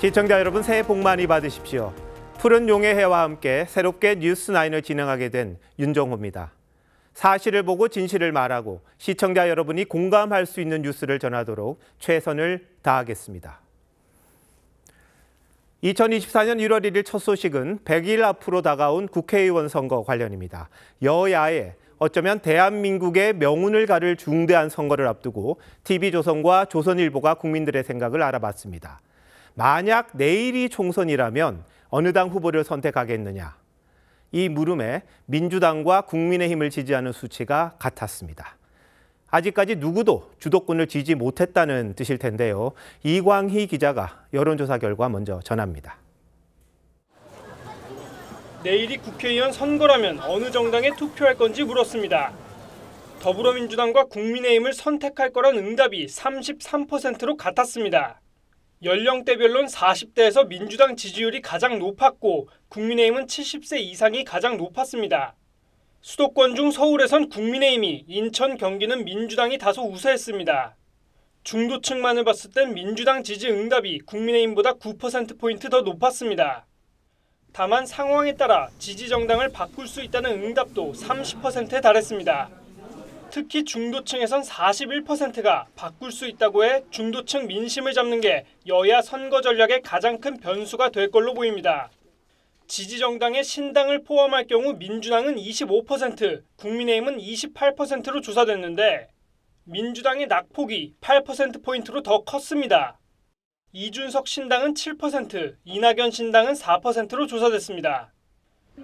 시청자 여러분, 새해 복 많이 받으십시오. 푸른 용의 해와 함께 새롭게 뉴스9을 진행하게 된 윤정호입니다. 사실을 보고 진실을 말하고 시청자 여러분이 공감할 수 있는 뉴스를 전하도록 최선을 다하겠습니다. 2024년 1월 1일 첫 소식은 100일 앞으로 다가온 국회의원 선거 관련입니다. 여야의 어쩌면 대한민국의 명운을 가를 중대한 선거를 앞두고 TV조선과 조선일보가 국민들의 생각을 알아봤습니다. 만약 내일이 총선이라면 어느 당 후보를 선택하겠느냐? 이 물음에 민주당과 국민의힘을 지지하는 수치가 같았습니다. 아직까지 누구도 주도권을 쥐지 못했다는 뜻일 텐데요. 이광희 기자가 여론조사 결과 먼저 전합니다. 내일이 국회의원 선거라면 어느 정당에 투표할 건지 물었습니다. 더불어민주당과 국민의힘을 선택할 거란 응답이 33%로 같았습니다. 연령대별로는 40대에서 민주당 지지율이 가장 높았고 국민의힘은 70세 이상이 가장 높았습니다. 수도권 중 서울에선 국민의힘이, 인천, 경기는 민주당이 다소 우세했습니다. 중도층만을 봤을 땐 민주당 지지 응답이 국민의힘보다 9%포인트 더 높았습니다. 다만 상황에 따라 지지 정당을 바꿀 수 있다는 응답도 30%에 달했습니다. 특히 중도층에선 41%가 바꿀 수 있다고 해 중도층 민심을 잡는 게 여야 선거 전략의 가장 큰 변수가 될 걸로 보입니다. 지지 정당에 신당을 포함할 경우 민주당은 25%, 국민의힘은 28%로 조사됐는데 민주당의 낙폭이 8%포인트로 더 컸습니다. 이준석 신당은 7%, 이낙연 신당은 4%로 조사됐습니다.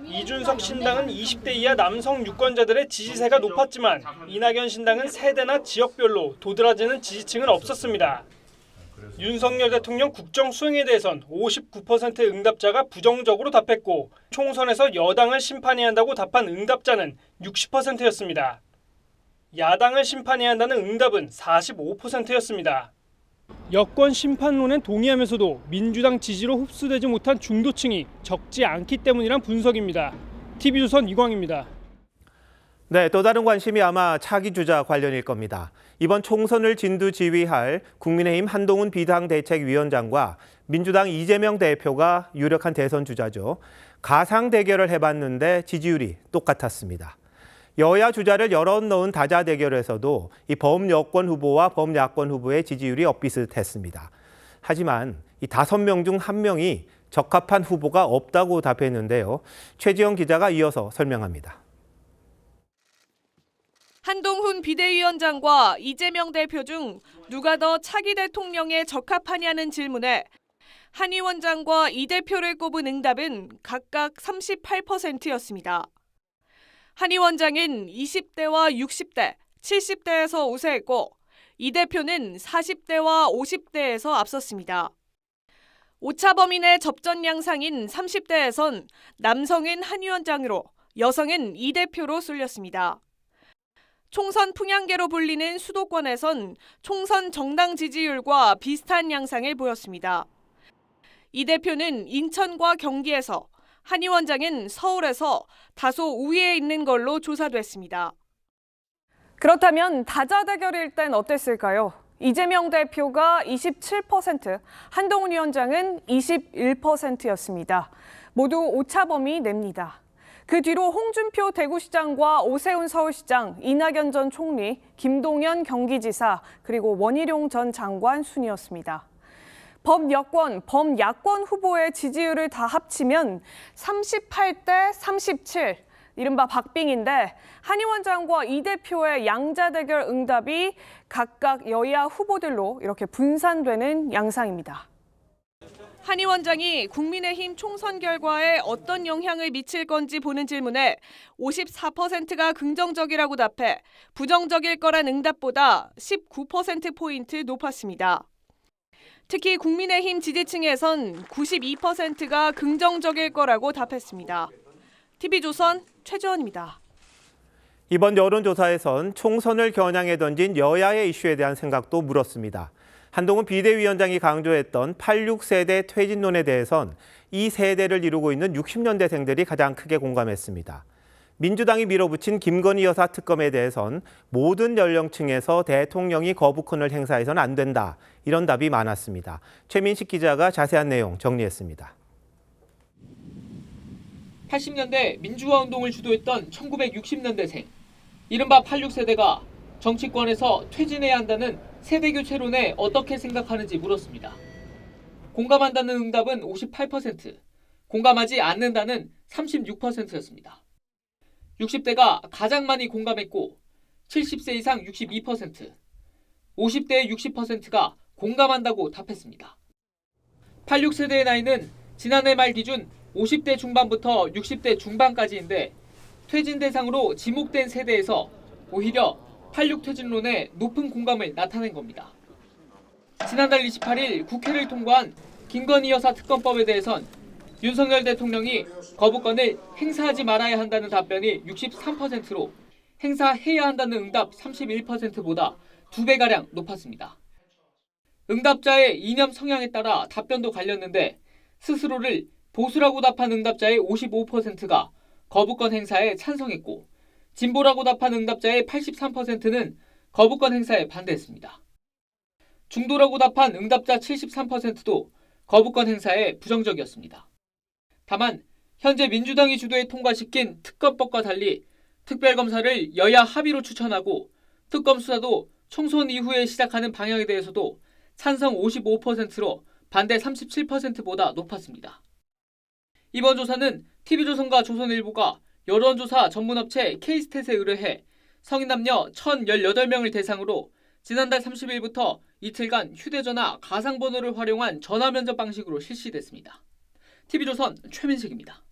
이준석 신당은 20대 이하 남성 유권자들의 지지세가 높았지만 이낙연 신당은 세대나 지역별로 도드라지는 지지층은 없었습니다. 윤석열 대통령 국정 수행에 대해선 59%의 응답자가 부정적으로 답했고 총선에서 여당을 심판해야 한다고 답한 응답자는 60%였습니다. 야당을 심판해야 한다는 응답은 45%였습니다. 여권 심판론엔 동의하면서도 민주당 지지로 흡수되지 못한 중도층이 적지 않기 때문이란 분석입니다. TV조선 이광입니다. 네, 또 다른 관심이 아마 차기 주자 관련일 겁니다. 이번 총선을 진두지휘할 국민의힘 한동훈 비상대책위원장과 민주당 이재명 대표가 유력한 대선 주자죠. 가상 대결을 해봤는데 지지율이 똑같았습니다. 여야 주자를 여럿 넣은 다자 대결에서도 이 범여권 후보와 범야권 후보의 지지율이 엇비슷했습니다. 하지만 이 5명 중 1명이 적합한 후보가 없다고 답했는데요. 최지영 기자가 이어서 설명합니다. 한동훈 비대위원장과 이재명 대표 중 누가 더 차기 대통령에 적합하냐는 질문에 한 위원장과 이 대표를 꼽은 응답은 각각 38%였습니다. 한 위원장은 20대와 60대, 70대에서 우세했고 이 대표는 40대와 50대에서 앞섰습니다. 오차 범위 내 접전 양상인 30대에선 남성은 한 위원장으로 여성은 이 대표로 쏠렸습니다. 총선 풍향계로 불리는 수도권에선 총선 정당 지지율과 비슷한 양상을 보였습니다. 이 대표는 인천과 경기에서, 한 위원장은 서울에서 다소 우위에 있는 걸로 조사됐습니다. 그렇다면 다자대결일 땐 어땠을까요? 이재명 대표가 27%, 한동훈 위원장은 21%였습니다. 모두 오차범위 냅니다. 그 뒤로 홍준표 대구시장과 오세훈 서울시장, 이낙연 전 총리, 김동연 경기지사, 그리고 원희룡 전 장관 순이었습니다. 범여권, 범야권 후보의 지지율을 다 합치면 38대 37, 이른바 박빙인데 한 위원장과 이 대표의 양자 대결 응답이 각각 여야 후보들로 이렇게 분산되는 양상입니다. 한 위원장이 국민의힘 총선 결과에 어떤 영향을 미칠 건지 보는 질문에 54%가 긍정적이라고 답해 부정적일 거란 응답보다 19%포인트 높았습니다. 특히 국민의힘 지지층에선 92%가 긍정적일 거라고 답했습니다. TV조선 최지원입니다. 이번 여론조사에선 총선을 겨냥해 던진 여야의 이슈에 대한 생각도 물었습니다. 한동훈 비대위원장이 강조했던 86세대 퇴진론에 대해선 이 세대를 이루고 있는 60년대생들이 가장 크게 공감했습니다. 민주당이 밀어붙인 김건희 여사 특검에 대해선 모든 연령층에서 대통령이 거부권을 행사해서는 안 된다. 이런 답이 많았습니다. 최민식 기자가 자세한 내용 정리했습니다. 80년대 민주화 운동을 주도했던 1960년대생, 이른바 86세대가 정치권에서 퇴진해야 한다는 세대교체론에 어떻게 생각하는지 물었습니다. 공감한다는 응답은 58%, 공감하지 않는다는 36%였습니다. 60대가 가장 많이 공감했고 70세 이상 62%, 50대의 60%가 공감한다고 답했습니다. 86세대의 나이는 지난해 말 기준 50대 중반부터 60대 중반까지인데 퇴진 대상으로 지목된 세대에서 오히려 86 퇴진론에 높은 공감을 나타낸 겁니다. 지난달 28일 국회를 통과한 김건희 여사 특검법에 대해선 윤석열 대통령이 거부권을 행사하지 말아야 한다는 답변이 63%로 행사해야 한다는 응답 31%보다 2배가량 높았습니다. 응답자의 이념 성향에 따라 답변도 갈렸는데 스스로를 보수라고 답한 응답자의 55%가 거부권 행사에 찬성했고 진보라고 답한 응답자의 83%는 거부권 행사에 반대했습니다. 중도라고 답한 응답자 73%도 거부권 행사에 부정적이었습니다. 다만 현재 민주당이 주도해 통과시킨 특검법과 달리 특별검사를 여야 합의로 추천하고 특검 수사도 총선 이후에 시작하는 방향에 대해서도 찬성 55%로 반대 37%보다 높았습니다. 이번 조사는 TV조선과 조선일보가 여론조사 전문업체 K스탯에 의뢰해 성인 남녀 1,018명을 대상으로 지난달 30일부터 이틀간 휴대전화 가상번호를 활용한 전화면접 방식으로 실시됐습니다. TV조선 최민식입니다.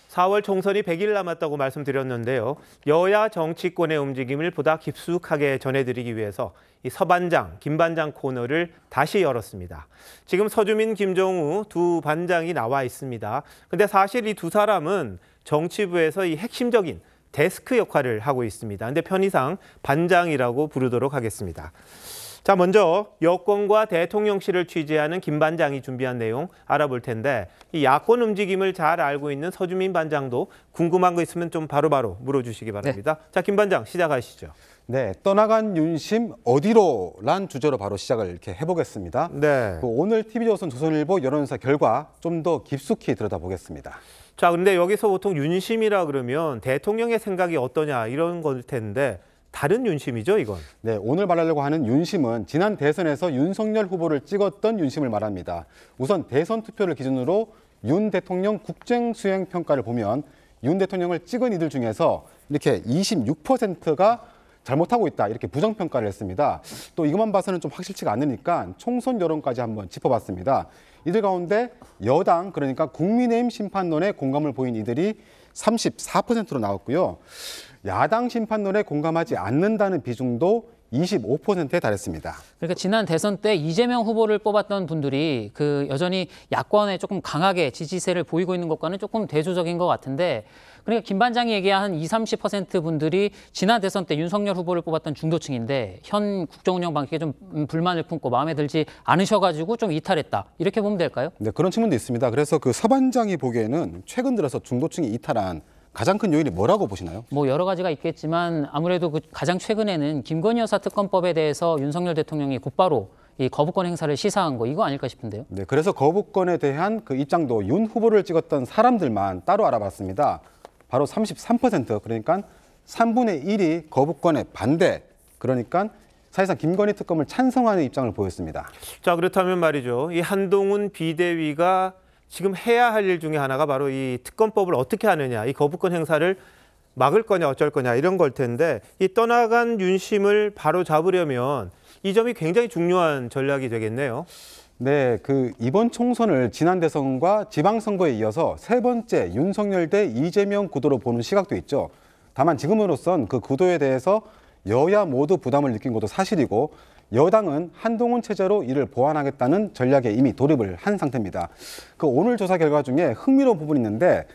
4월 총선이 100일 남았다고 말씀드렸는데요. 여야 정치권의 움직임을 보다 깊숙하게 전해드리기 위해서 이 서반장, 김반장 코너를 다시 열었습니다. 지금 서주민, 김종우 두 반장이 나와 있습니다. 근데 사실 이 두 사람은 정치부에서 이 핵심적인 데스크 역할을 하고 있습니다. 근데 편의상 반장이라고 부르도록 하겠습니다. 자, 먼저 여권과 대통령실을 취재하는 김 반장이 준비한 내용 알아볼 텐데 이 야권 움직임을 잘 알고 있는 서주민 반장도 궁금한 거 있으면 좀 바로바로 물어주시기 바랍니다. 자, 김 반장 시작하시죠. 네, 떠나간 윤심 어디로?란 주제로 바로 시작을 이렇게 해보겠습니다. 네. 오늘 TV조선 조선일보 여론조사 결과 좀 더 깊숙이 들여다보겠습니다. 자, 그런데 여기서 보통 윤심이라 그러면 대통령의 생각이 어떠냐 이런 걸 텐데 다른 윤심이죠, 이건? 네, 오늘 말하려고 하는 윤심은 지난 대선에서 윤석열 후보를 찍었던 윤심을 말합니다. 우선 대선 투표를 기준으로 윤 대통령 국정 수행 평가를 보면 윤 대통령을 찍은 이들 중에서 이렇게 26%가 잘못하고 있다 이렇게 부정평가를 했습니다. 또 이것만 봐서는 좀 확실치가 않으니까 총선 여론까지 한번 짚어봤습니다. 이들 가운데 여당 그러니까 국민의힘 심판론에 공감을 보인 이들이 34%로 나왔고요. 야당 심판론에 공감하지 않는다는 비중도 25%에 달했습니다. 그러니까 지난 대선 때 이재명 후보를 뽑았던 분들이 여전히 야권에 조금 강하게 지지세를 보이고 있는 것과는 조금 대조적인 것 같은데 그러니까 김 반장이 얘기한 한 20, 30% 분들이 지난 대선 때 윤석열 후보를 뽑았던 중도층인데 현 국정운영 방식에 좀 불만을 품고 마음에 들지 않으셔가지고 좀 이탈했다. 이렇게 보면 될까요? 네, 그런 측면도 있습니다. 그래서 서 반장이 보기에는 최근 들어서 중도층이 이탈한 가장 큰 요인이 뭐라고 보시나요? 뭐 여러 가지가 있겠지만 아무래도 가장 최근에는 김건희 여사 특검법에 대해서 윤석열 대통령이 곧바로 이 거부권 행사를 시사한 거 이거 아닐까 싶은데요. 네, 그래서 거부권에 대한 입장도 윤 후보를 찍었던 사람들만 따로 알아봤습니다. 바로 33% 그러니까 3분의 1이 거부권에 반대 그러니까 사실상 김건희 특검을 찬성하는 입장을 보였습니다. 자, 그렇다면 말이죠. 이 한동훈 비대위가 지금 해야 할 일 중에 하나가 바로 이 특검법을 어떻게 하느냐, 이 거부권 행사를 막을 거냐 어쩔 거냐 이런 걸 텐데 이 떠나간 윤심을 바로 잡으려면 이 점이 굉장히 중요한 전략이 되겠네요. 네, 이번 총선을 지난 대선과 지방선거에 이어서 세 번째 윤석열 대 이재명 구도로 보는 시각도 있죠. 다만 지금으로선 그 구도에 대해서 여야 모두 부담을 느낀 것도 사실이고 여당은 한동훈 체제로 이를 보완하겠다는 전략에 이미 돌입을 한 상태입니다. 오늘 조사 결과 중에 흥미로운 부분이 있는데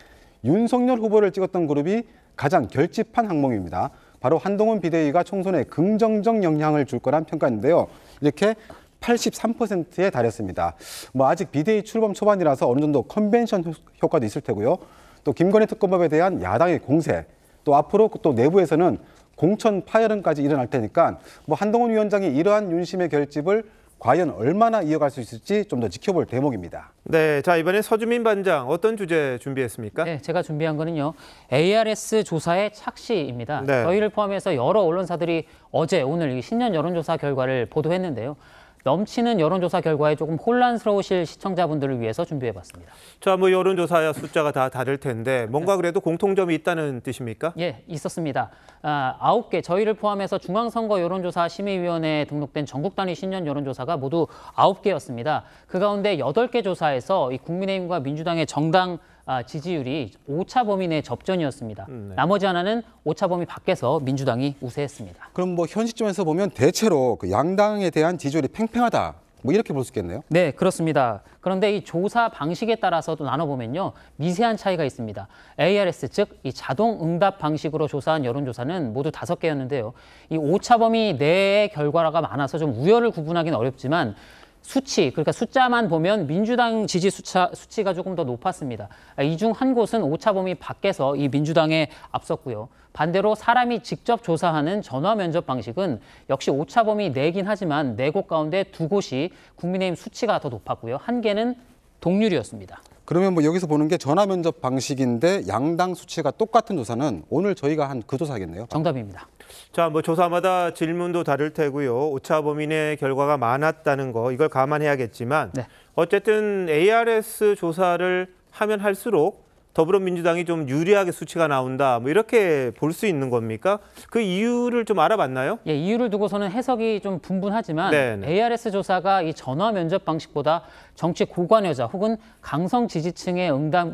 윤석열 후보를 찍었던 그룹이 가장 결집한 항목입니다. 바로 한동훈 비대위가 총선에 긍정적 영향을 줄 거란 평가인데요. 이렇게 83%에 달했습니다. 뭐 아직 비대위 출범 초반이라서 어느 정도 컨벤션 효과도 있을 테고요. 또 김건희 특검법에 대한 야당의 공세, 또 앞으로 또 내부에서는 공천 파열음까지 일어날 테니까 뭐 한동훈 위원장이 이러한 윤심의 결집을 과연 얼마나 이어갈 수 있을지 좀 더 지켜볼 대목입니다. 네, 자 이번에 서주민 반장 어떤 주제 준비했습니까? 네, 제가 준비한 거는요. ARS 조사의 착시입니다. 네. 저희를 포함해서 여러 언론사들이 어제 오늘 이 신년 여론조사 결과를 보도했는데요. 넘치는 여론조사 결과에 조금 혼란스러우실 시청자분들을 위해서 준비해봤습니다. 자, 뭐 여론조사야 숫자가 다 다를 텐데 뭔가 그래도 공통점이 있다는 뜻입니까? 예, 있었습니다. 9개, 저희를 포함해서 중앙선거 여론조사 심의위원회에 등록된 전국 단위 신년 여론조사가 모두 9개였습니다. 그 가운데 8개 조사에서 이 국민의힘과 민주당의 정당 지지율이 오차 범위 내 접전이었습니다. 네. 나머지 하나는 오차 범위 밖에서 민주당이 우세했습니다. 그럼 뭐 현 시점에서 보면 대체로 그 양당에 대한 지지율이 팽팽하다. 뭐 이렇게 볼 수 있겠네요. 네, 그렇습니다. 그런데 이 조사 방식에 따라서도 나눠보면요. 미세한 차이가 있습니다. ARS, 즉 이 자동 응답 방식으로 조사한 여론조사는 모두 5개였는데요. 이 오차 범위 내의 결과가 많아서 좀 우열을 구분하기는 어렵지만 수치, 그러니까 숫자만 보면 민주당 지지 수치가 조금 더 높았습니다. 이 중 한 곳은 오차 범위 밖에서 이 민주당에 앞섰고요. 반대로 사람이 직접 조사하는 전화 면접 방식은 역시 오차 범위 내긴 하지만 4곳 가운데 2곳이 국민의힘 수치가 더 높았고요. 한 개는 동률이었습니다. 그러면 뭐 여기서 보는 게 전화 면접 방식인데 양당 수치가 똑같은 조사는 오늘 저희가 한 그 조사겠네요. 정답입니다. 자, 뭐 조사마다 질문도 다를 테고요. 오차 범위 내 결과가 많았다는 거 이걸 감안해야겠지만 네. 어쨌든 ARS 조사를 하면 할수록 더불어민주당이 좀 유리하게 수치가 나온다. 뭐 이렇게 볼 수 있는 겁니까? 그 이유를 좀 알아봤나요? 예, 이유를 두고서는 해석이 좀 분분하지만 네네. ARS 조사가 이 전화 면접 방식보다 정치 고관여자 혹은 강성 지지층의 응답할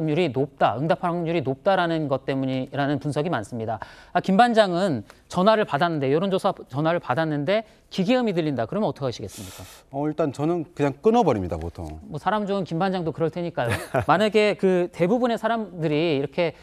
확률이 높다라는 것 때문이라는 분석이 많습니다. 김 반장은 전화를 받았는데 여론조사 전화를 받았는데 기계음이 들린다. 그러면 어떻게 하시겠습니까? 일단 저는 그냥 끊어버립니다, 보통. 뭐 사람 좋은 김 반장도 그럴 테니까요. 만약에 그 대부분의 사람들이 이렇게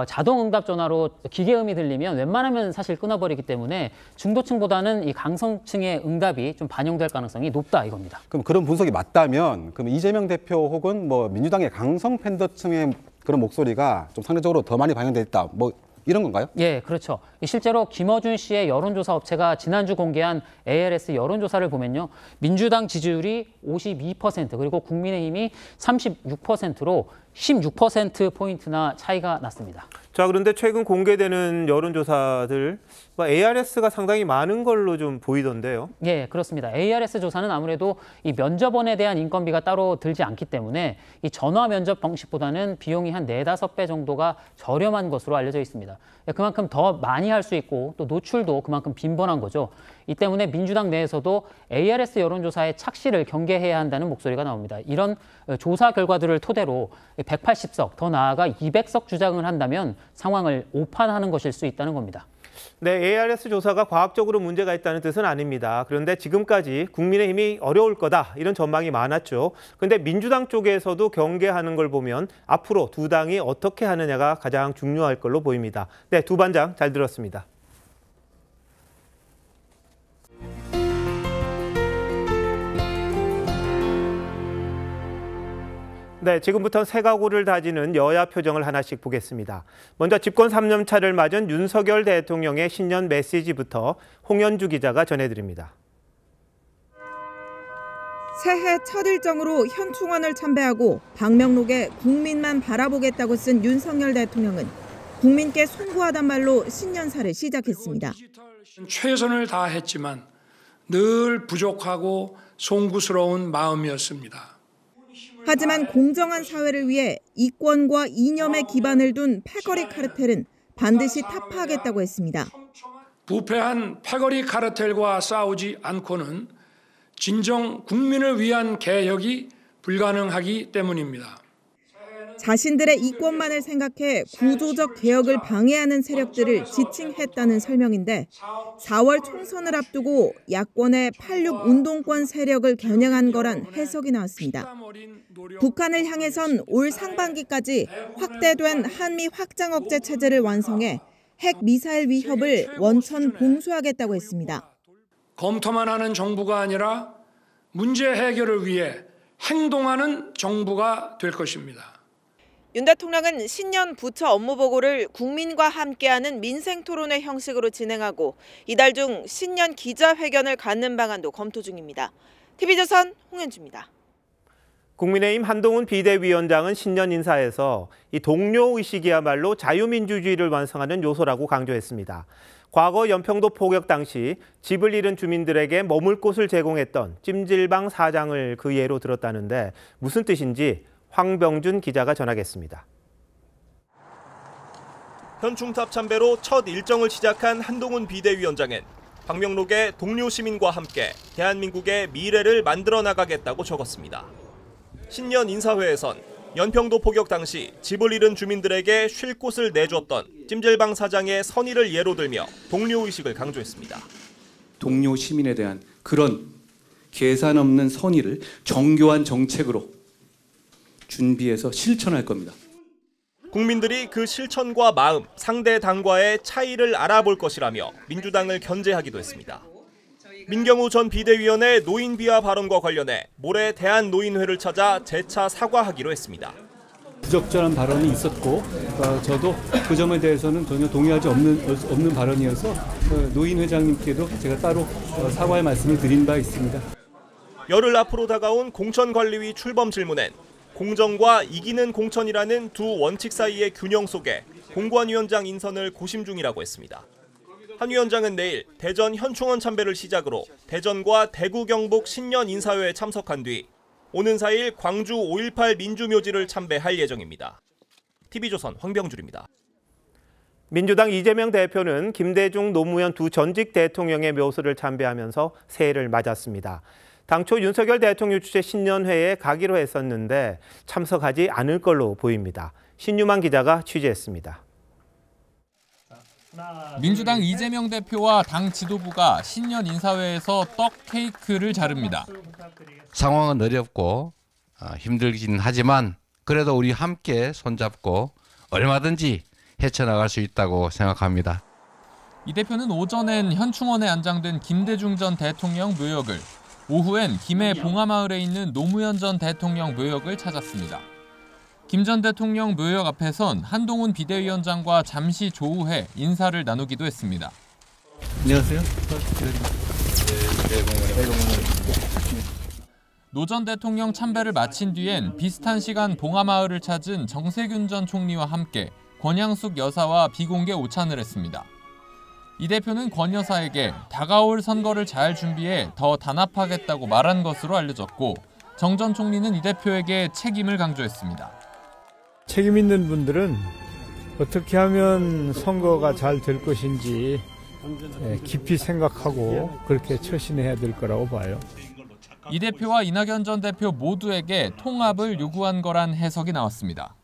자동 응답 전화로 기계음이 들리면 웬만하면 사실 끊어버리기 때문에 중도층보다는 이 강성층의 응답이 좀 반영될 가능성이 높다 이겁니다. 그럼 그런 분석이 맞다면 그럼 이재명 대표 혹은 뭐 민주당의 강성 팬더층의 그런 목소리가 좀 상대적으로 더 많이 반영돼 있다. 뭐 이런 건가요? 예, 그렇죠. 실제로 김어준 씨의 여론조사 업체가 지난주 공개한 ARS 여론조사를 보면요. 민주당 지지율이 52% 그리고 국민의힘이 36%로 16%포인트나 차이가 났습니다. 자, 그런데 최근 공개되는 여론조사들 ARS가 상당히 많은 걸로 좀 보이던데요. 예, 그렇습니다. ARS 조사는 아무래도 이 면접원에 대한 인건비가 따로 들지 않기 때문에 이 전화 면접 방식보다는 비용이 한 4-5배 정도가 저렴한 것으로 알려져 있습니다. 그만큼 더 많이 할 수 있고 또 노출도 그만큼 빈번한 거죠. 이 때문에 민주당 내에서도 ARS 여론조사의 착시를 경계해야 한다는 목소리가 나옵니다. 이런 조사 결과들을 토대로 180석, 더 나아가 200석 주장을 한다면 상황을 오판하는 것일 수 있다는 겁니다. 네, ARS 조사가 과학적으로 문제가 있다는 뜻은 아닙니다. 그런데 지금까지 국민의힘이 어려울 거다 이런 전망이 많았죠. 그런데 민주당 쪽에서도 경계하는 걸 보면 앞으로 두 당이 어떻게 하느냐가 가장 중요할 걸로 보입니다. 네, 두 반장 잘 들었습니다. 네, 지금부터 새각오를 다지는 여야 표정을 하나씩 보겠습니다. 먼저 집권 3년 차를 맞은 윤석열 대통령의 신년 메시지부터 홍현주 기자가 전해드립니다. 새해 첫 일정으로 현충원을 참배하고 방명록에 국민만 바라보겠다고 쓴 윤석열 대통령은 국민께 송구하단 말로 신년사를 시작했습니다. 최선을 다했지만 늘 부족하고 송구스러운 마음이었습니다. 하지만 공정한 사회를 위해 이권과 이념에 기반을 둔 패거리 카르텔은 반드시 타파하겠다고 했습니다. 부패한 패거리 카르텔과 싸우지 않고는 진정 국민을 위한 개혁이 불가능하기 때문입니다. 자신들의 이권만을 생각해 구조적 개혁을 방해하는 세력들을 지칭했다는 설명인데 4월 총선을 앞두고 야권의 86 운동권 세력을 겨냥한 거란 해석이 나왔습니다. 북한을 향해선 올 상반기까지 확대된 한미 확장 억제 체제를 완성해 핵 미사일 위협을 원천 봉쇄하겠다고 했습니다. 검토만 하는 정부가 아니라 문제 해결을 위해 행동하는 정부가 될 것입니다. 윤 대통령은 신년 부처 업무 보고를 국민과 함께하는 민생토론회 형식으로 진행하고 이달 중 신년 기자회견을 갖는 방안도 검토 중입니다. TV조선 홍현주입니다. 국민의힘 한동훈 비대위원장은 신년 인사에서 이 동료 의식이야말로 자유민주주의를 완성하는 요소라고 강조했습니다. 과거 연평도 포격 당시 집을 잃은 주민들에게 머물 곳을 제공했던 찜질방 사장을 그 예로 들었다는데 무슨 뜻인지 황병준 기자가 전하겠습니다. 현충탑 참배로 첫 일정을 시작한 한동훈 비대위원장은 방명록에 동료 시민과 함께 대한민국의 미래를 만들어 나가겠다고 적었습니다. 신년 인사회에선 연평도 포격 당시 집을 잃은 주민들에게 쉴 곳을 내줬던 찜질방 사장의 선의를 예로 들며 동료의식을 강조했습니다. 동료 시민에 대한 그런 계산 없는 선의를 정교한 정책으로 준비해서 실천할 겁니다. 국민들이 그 실천과 마음, 상대 당과의 차이를 알아볼 것이라며 민주당을 견제하기도 했습니다. 민경우 전 비대위원의 노인 비하 발언과 관련해 모레 대한노인회를 찾아 재차 사과하기로 했습니다. 부적절한 발언이 있었고 저도 그 점에 대해서는 전혀 동의하지 없는 발언이어서 노인 회장님께도 제가 따로 사과의 말씀을 드린 바 있습니다. 열흘 앞으로 다가온 공천관리위 출범 질문엔 공정과 이기는 공천이라는 두 원칙 사이의 균형 속에 공관위원장 인선을 고심 중이라고 했습니다. 한 위원장은 내일 대전 현충원 참배를 시작으로 대전과 대구 경북 신년 인사회에 참석한 뒤 오는 4일 광주 5.18 민주묘지를 참배할 예정입니다. TV조선 황병준입니다. 민주당 이재명 대표는 김대중, 노무현 두 전직 대통령의 묘소를 참배하면서 새해를 맞았습니다. 당초 윤석열 대통령 주최 신년회에 가기로 했었는데 참석하지 않을 걸로 보입니다. 신유만 기자가 취재했습니다. 민주당 이재명 대표와 당 지도부가 신년 인사회에서 떡 케이크를 자릅니다. 상황은 어렵고 힘들긴 하지만 그래도 우리 함께 손잡고 얼마든지 헤쳐나갈 수 있다고 생각합니다. 이 대표는 오전엔 현충원에 안장된 김대중 전 대통령 묘역을, 오후엔 김해 봉하마을에 있는 노무현 전 대통령 묘역을 찾았습니다. 김 전 대통령 묘역 앞에선 한동훈 비대위원장과 잠시 조우해 인사를 나누기도 했습니다. 안녕하세요. 노 전 대통령 참배를 마친 뒤엔 비슷한 시간 봉하마을을 찾은 정세균 전 총리와 함께 권양숙 여사와 비공개 오찬을 했습니다. 이 대표는 권 여사에게 다가올 선거를 잘 준비해 더 단합하겠다고 말한 것으로 알려졌고 정 전 총리는 이 대표에게 책임을 강조했습니다. 책임 있는 분들은 어떻게 하면 선거가 잘 될 것인지 깊이 생각하고 그렇게 처신해야 될 거라고 봐요. 이 대표와 이낙연 전 대표 모두에게 통합을 요구한 거란 해석이 나왔습니다.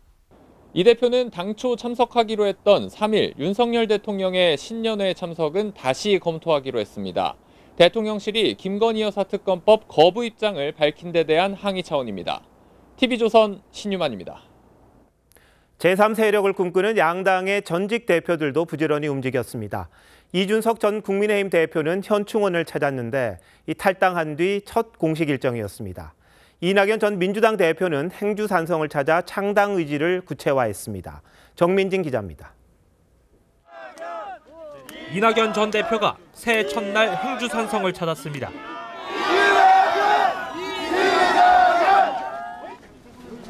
이 대표는 당초 참석하기로 했던 3일 윤석열 대통령의 신년회 참석은 다시 검토하기로 했습니다. 대통령실이 김건희 여사 특검법 거부 입장을 밝힌 데 대한 항의 차원입니다. TV조선 신유만입니다. 제3세력을 꿈꾸는 양당의 전직 대표들도 부지런히 움직였습니다. 이준석 전 국민의힘 대표는 현충원을 찾았는데 이 탈당한 뒤 첫 공식 일정이었습니다. 이낙연 전 민주당 대표는 행주산성을 찾아 창당 의지를 구체화했습니다. 정민진 기자입니다. 이낙연 전 대표가 새해 첫날 행주산성을 찾았습니다.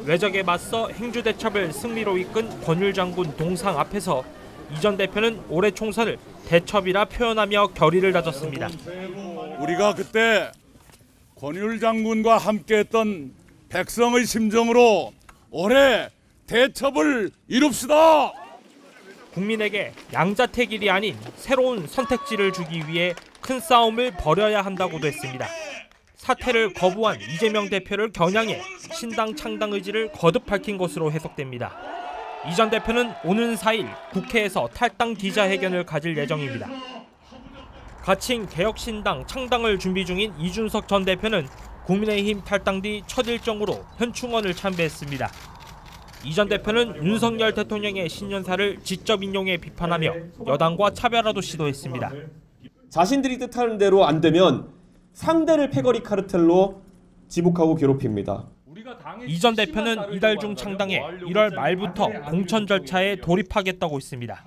외적에 맞서 행주 대첩을 승리로 이끈 권율 장군 동상 앞에서 이 전 대표는 올해 총선을 대첩이라 표현하며 결의를 다졌습니다. 우리가 그때 권율 장군과 함께했던 백성의 심정으로 올해 대첩을 이룹시다. 국민에게 양자택일이 아닌 새로운 선택지를 주기 위해 큰 싸움을 벌여야 한다고도 했습니다. 사퇴를 거부한 이재명 대표를 겨냥해 신당 창당 의지를 거듭 밝힌 것으로 해석됩니다. 이 전 대표는 오는 4일 국회에서 탈당 기자회견을 가질 예정입니다. 가칭 개혁신당 창당을 준비 중인 이준석 전 대표는 국민의힘 탈당 뒤 첫 일정으로 현충원을 참배했습니다. 이 전 대표는 윤석열 대통령의 신년사를 직접 인용해 비판하며 여당과 차별화도 시도했습니다. 자신들이 뜻하는 대로 안 되면 상대를 패거리 카르텔로 지목하고 괴롭힙니다. 이 전 대표는 이달 중 창당해 1월 말부터 공천 절차에 돌입하겠다고 했습니다.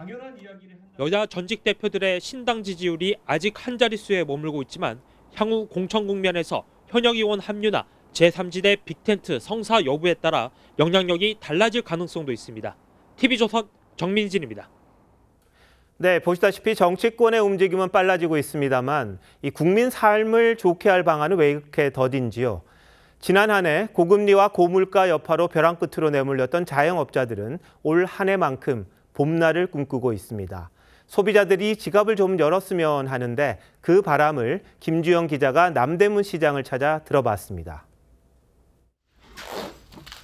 여야 전직 대표들의 신당 지지율이 아직 한 자릿수에 머물고 있지만 향후 공천 국면에서 현역 의원 합류나 제3지대 빅텐트 성사 여부에 따라 영향력이 달라질 가능성도 있습니다. TV조선 정민진입니다. 네, 보시다시피 정치권의 움직임은 빨라지고 있습니다만 이 국민 삶을 좋게 할 방안은 왜 이렇게 더딘지요. 지난 한 해 고금리와 고물가 여파로 벼랑 끝으로 내몰렸던 자영업자들은 올 한 해만큼 봄날을 꿈꾸고 있습니다. 소비자들이 지갑을 좀 열었으면 하는데 그 바람을 김주영 기자가 남대문 시장을 찾아 들어봤습니다.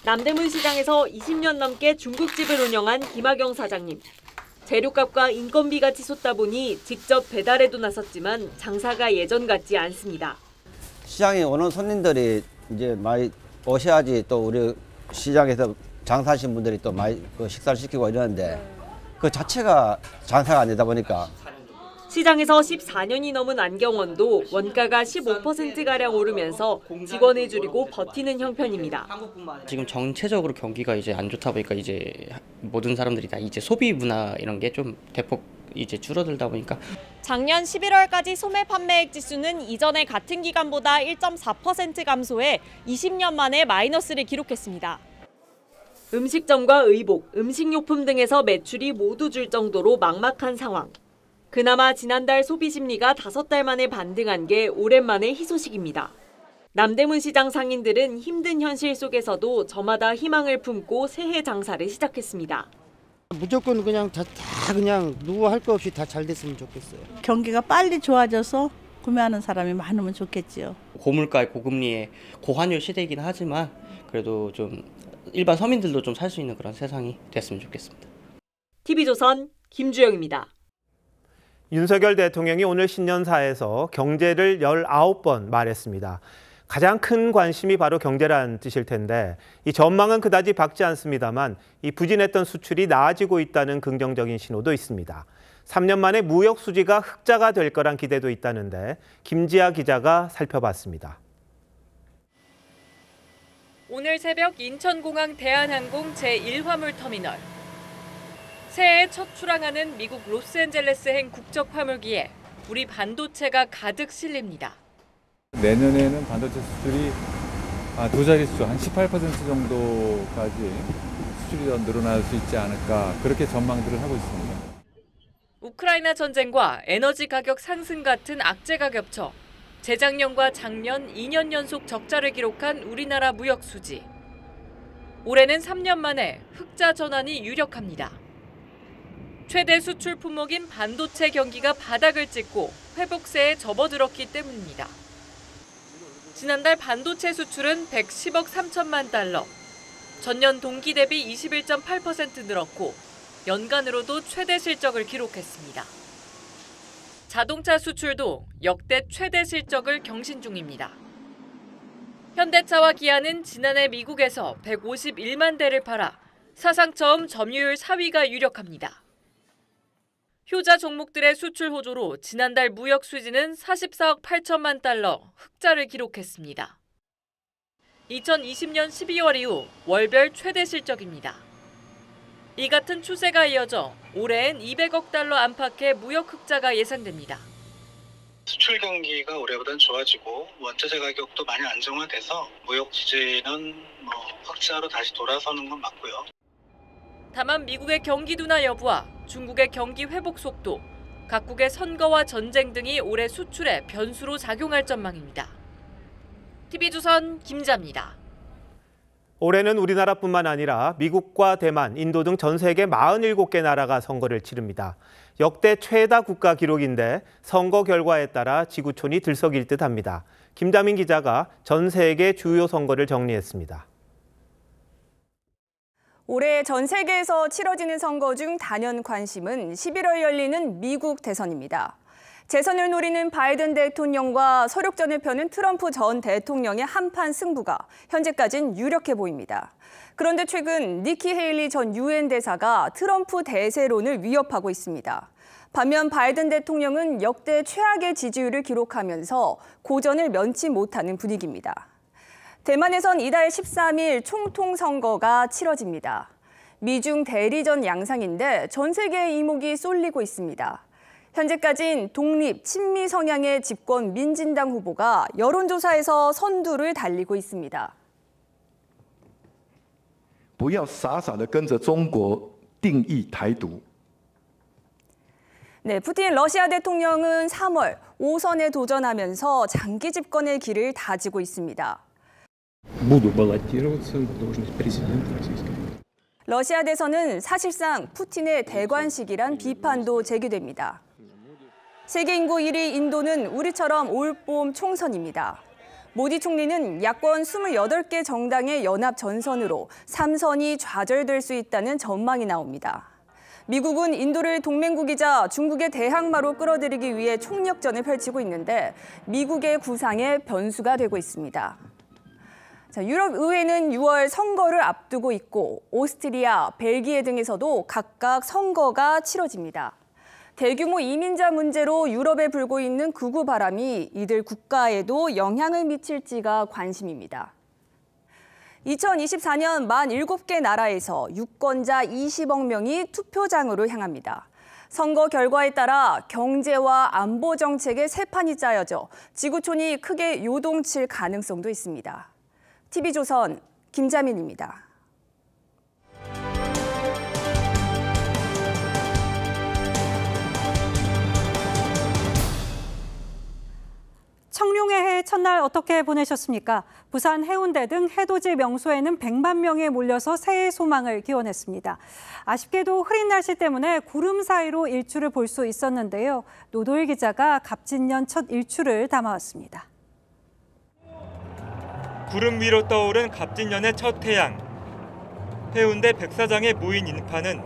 남대문 시장에서 20년 넘게 중국집을 운영한 김학영 사장님. 재료값과 인건비가 치솟다 보니 직접 배달에도 나섰지만 장사가 예전 같지 않습니다. 시장에 오는 손님들이 이제 많이 오셔야지 또 우리 시장에서 장사하신 분들이 또 많이 식사를 시키고 이러는데 그 자체가 장사가 안 되다 보니까 시장에서 14년이 넘은 안경원도 원가가 15%가량 오르면서 직원을 줄이고 버티는 형편입니다. 지금 전체적으로 경기가 이제 안 좋다 보니까 이제 모든 사람들이 다 이제 소비 문화 이런 게 좀 대폭 이제 줄어들다 보니까 작년 11월까지 소매 판매액 지수는 이전의 같은 기간보다 1.4% 감소해 20년 만에 마이너스를 기록했습니다. 음식점과 의복, 음식료품 등에서 매출이 모두 줄 정도로 막막한 상황. 그나마 지난달 소비 심리가 5달 만에 반등한 게 오랜만의 희소식입니다. 남대문 시장 상인들은 힘든 현실 속에서도 저마다 희망을 품고 새해 장사를 시작했습니다. 무조건 그냥 다 그냥 누구 할 거 없이 다 잘 됐으면 좋겠어요. 경기가 빨리 좋아져서 구매하는 사람이 많으면 좋겠지요. 고물가에 고금리에 고환율 시대이긴 하지만 그래도 좀 일반 서민들도 좀 살 수 있는 그런 세상이 됐으면 좋겠습니다. TV조선 김주영입니다. 윤석열 대통령이 오늘 신년사에서 경제를 19번 말했습니다. 가장 큰 관심이 바로 경제란 뜻일 텐데 이 전망은 그다지 밝지 않습니다만 이 부진했던 수출이 나아지고 있다는 긍정적인 신호도 있습니다. 3년 만에 무역 수지가 흑자가 될 거란 기대도 있다는데 김지아 기자가 살펴봤습니다. 오늘 새벽 인천공항 대한항공 제1화물터미널. 새해 첫 출항하는 미국 로스앤젤레스행 국적화물기에 우리 반도체가 가득 실립니다. 내년에는 반도체 수출이 두 자릿수, 한 18% 정도까지 수출이 더 늘어날 수 있지 않을까 그렇게 전망들을 하고 있습니다. 우크라이나 전쟁과 에너지 가격 상승 같은 악재가 겹쳐 재작년과 작년 2년 연속 적자를 기록한 우리나라 무역 수지. 올해는 3년 만에 흑자 전환이 유력합니다. 최대 수출 품목인 반도체 경기가 바닥을 찍고 회복세에 접어들었기 때문입니다. 지난달 반도체 수출은 110억 3천만 달러, 전년 동기 대비 21.8% 늘었고 연간으로도 최대 실적을 기록했습니다. 자동차 수출도 역대 최대 실적을 경신 중입니다. 현대차와 기아는 지난해 미국에서 151만 대를 팔아 사상 처음 점유율 4위가 유력합니다. 효자 종목들의 수출 호조로 지난달 무역 수지는 44억 8천만 달러 흑자를 기록했습니다. 2020년 12월 이후 월별 최대 실적입니다. 이 같은 추세가 이어져 올해엔 200억 달러 안팎의 무역 흑자가 예상됩니다. 수출 경기가 올해보다는 좋아지고 원자재 가격도 많이 안정화돼서 무역 수지는 흑자로 다시 돌아서는 건 맞고요. 다만 미국의 경기 둔화 여부와 중국의 경기 회복 속도, 각국의 선거와 전쟁 등이 올해 수출에 변수로 작용할 전망입니다. TV조선 김자입니다. 올해는 우리나라뿐만 아니라 미국과 대만, 인도 등 전 세계 47개 나라가 선거를 치릅니다. 역대 최다 국가 기록인데 선거 결과에 따라 지구촌이 들썩일 듯합니다. 김자민 기자가 전 세계 주요 선거를 정리했습니다. 올해 전 세계에서 치러지는 선거 중 단연 관심은 11월 열리는 미국 대선입니다. 재선을 노리는 바이든 대통령과 서륙전을 펴는 트럼프 전 대통령의 한판 승부가 현재까진 유력해 보입니다. 그런데 최근 니키 헤일리 전 유엔 대사가 트럼프 대세론을 위협하고 있습니다. 반면 바이든 대통령은 역대 최악의 지지율을 기록하면서 고전을 면치 못하는 분위기입니다. 대만에선 이달 13일 총통 선거가 치러집니다. 미중 대리전 양상인데 전 세계의 이목이 쏠리고 있습니다. 현재까진 독립, 친미 성향의 집권 민진당 후보가 여론조사에서 선두를 달리고 있습니다. 不要傻傻地跟着中国定义台独。 네, 푸틴 러시아 대통령은 3월 5선에 도전하면서 장기 집권의 길을 다지고 있습니다. 러시아 대선은 사실상 푸틴의 대관식이란 비판도 제기됩니다. 세계 인구 1위 인도는 우리처럼 올봄 총선입니다. 모디 총리는 야권 28개 정당의 연합 전선으로 3선이 좌절될 수 있다는 전망이 나옵니다. 미국은 인도를 동맹국이자 중국의 대항마로 끌어들이기 위해 총력전을 펼치고 있는데 미국의 구상에 변수가 되고 있습니다. 자, 유럽 의회는 6월 선거를 앞두고 있고 오스트리아, 벨기에 등에서도 각각 선거가 치러집니다. 대규모 이민자 문제로 유럽에 불고 있는 극우 바람이 이들 국가에도 영향을 미칠지가 관심입니다. 2024년 만 7개 나라에서 유권자 20억 명이 투표장으로 향합니다. 선거 결과에 따라 경제와 안보 정책의 새 판이 짜여져 지구촌이 크게 요동칠 가능성도 있습니다. TV조선 김자민입니다. 청룡의 해 첫날 어떻게 보내셨습니까? 부산 해운대 등 해돋이 명소에는 100만 명이 몰려서 새해 소망을 기원했습니다. 아쉽게도 흐린 날씨 때문에 구름 사이로 일출을 볼 수 있었는데요. 노도일 기자가 갑진년 첫 일출을 담아왔습니다. 구름 위로 떠오른 갑진년의 첫 태양. 해운대 백사장에 모인 인파는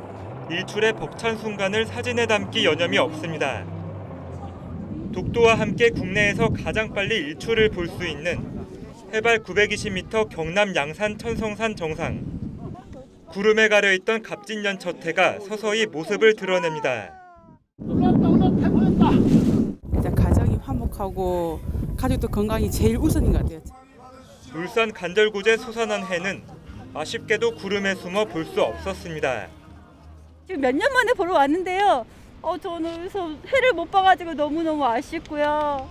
일출의 벅찬 순간을 사진에 담기 여념이 없습니다. 독도와 함께 국내에서 가장 빨리 일출을 볼 수 있는 해발 920m 경남 양산 천성산 정상. 구름에 가려있던 갑진년 첫 해가 서서히 모습을 드러냅니다. 일단 가정이 화목하고 가족도 건강이 제일 우선인 것 같아요. 울산 간절곶에 솟아난 해는 아쉽게도 구름에 숨어 볼 수 없었습니다. 지금 몇 년 만에 보러 왔는데요. 저는 그래서 해를 못 봐가지고 너무너무 아쉽고요.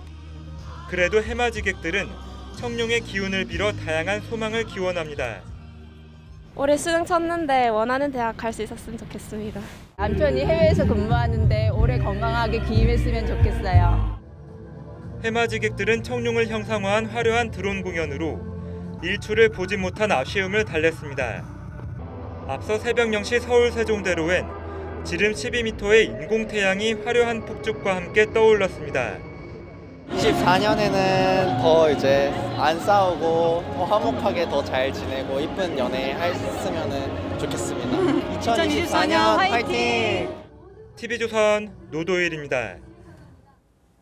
그래도 해맞이객들은 청룡의 기운을 빌어 다양한 소망을 기원합니다. 올해 수능 쳤는데 원하는 대학 갈 수 있었으면 좋겠습니다. 남편이 해외에서 근무하는데 올해 건강하게 귀임했으면 좋겠어요. 해맞이객들은 청룡을 형상화한 화려한 드론 공연으로 일출을 보지 못한 아쉬움을 달랬습니다. 앞서 새벽 0시 서울 세종대로엔 지름 12m의 인공태양이 화려한 폭죽과 함께 떠올랐습니다. 24년에는 더 이제 안 싸우고 더 화목하게 더 잘 지내고 이쁜 연애 했으면 좋겠습니다. 2024년 화이팅! TV조선 노도일입니다.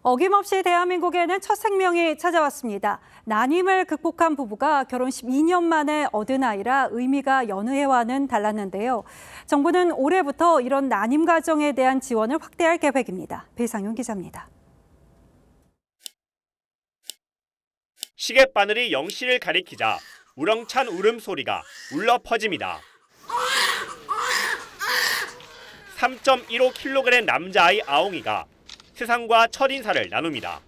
어김없이 대한민국에는 첫 생명이 찾아왔습니다. 난임을 극복한 부부가 결혼 12년 만에 얻은 아이라 의미가 여느 해와는 달랐는데요. 정부는 올해부터 이런 난임 가정에 대한 지원을 확대할 계획입니다. 배상윤 기자입니다. 시계바늘이 0시를 가리키자 우렁찬 울음소리가 울려 퍼집니다. 3.15kg 남자아이 아웅이가 세상과 첫 인사를 나눕니다.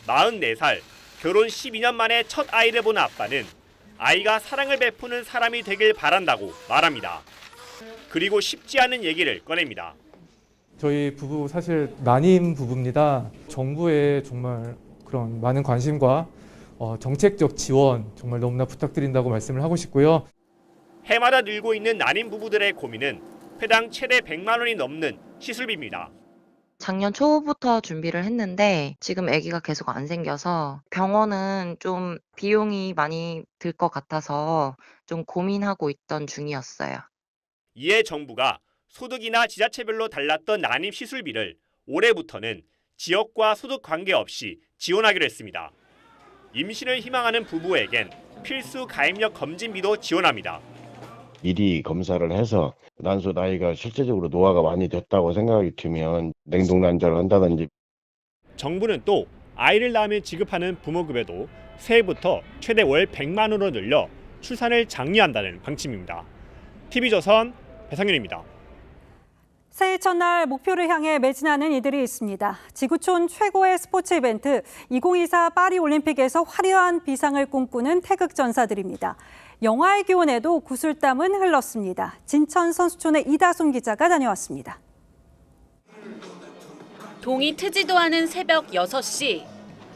44살, 결혼 12년 만에 첫 아이를 본 아빠는 아이가 사랑을 베푸는 사람이 되길 바란다고 말합니다. 그리고 쉽지 않은 얘기를 꺼냅니다. 저희 부부 사실 난임 부부입니다. 정부의 정말 그런 많은 관심과 정책적 지원 정말 너무나 부탁드린다고 말씀을 하고 싶고요. 해마다 늘고 있는 난임 부부들의 고민은 회당 최대 100만 원이 넘는 시술비입니다. 작년 초부터 준비를 했는데 지금 아기가 계속 안 생겨서 병원은 좀 비용이 많이 들 것 같아서 좀 고민하고 있던 중이었어요. 이에 정부가 소득이나 지자체별로 달랐던 난임 시술비를 올해부터는 지역과 소득 관계없이 지원하기로 했습니다. 임신을 희망하는 부부에겐 필수 가입력 검진비도 지원합니다. 미리 검사를 해서 난소 나이가 실제적으로 노화가 많이 됐다고 생각이 들면 냉동 난자를 한다든지. 정부는 또 아이를 낳으면 지급하는 부모급여도 새해부터 최대 월 100만 원으로 늘려 출산을 장려한다는 방침입니다. TV조선 배상윤입니다. 새해 첫날 목표를 향해 매진하는 이들이 있습니다. 지구촌 최고의 스포츠 이벤트 2024 파리 올림픽에서 화려한 비상을 꿈꾸는 태극전사들입니다. 영화의 기원에도 구슬땀은 흘렀습니다. 진천 선수촌의 이다솜 기자가 다녀왔습니다. 동이 트지도 않은 새벽 6시.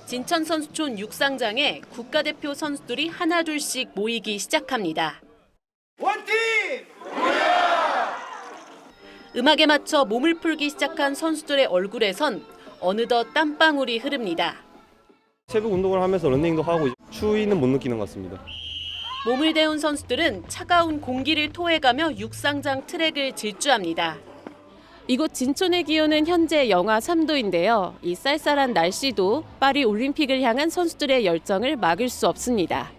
진천 선수촌 육상장에 국가대표 선수들이 하나둘씩 모이기 시작합니다. 원팀! 음악에 맞춰 몸을 풀기 시작한 선수들의 얼굴에선 어느덧 땀방울이 흐릅니다. 새벽 운동을 하면서 러닝도 하고 추위는 못 느끼는 것 같습니다. 몸을 데운 선수들은 차가운 공기를 토해가며 육상장 트랙을 질주합니다. 이곳 진천의 기온은 현재 영하 3도인데요. 이 쌀쌀한 날씨도 파리 올림픽을 향한 선수들의 열정을 막을 수 없습니다.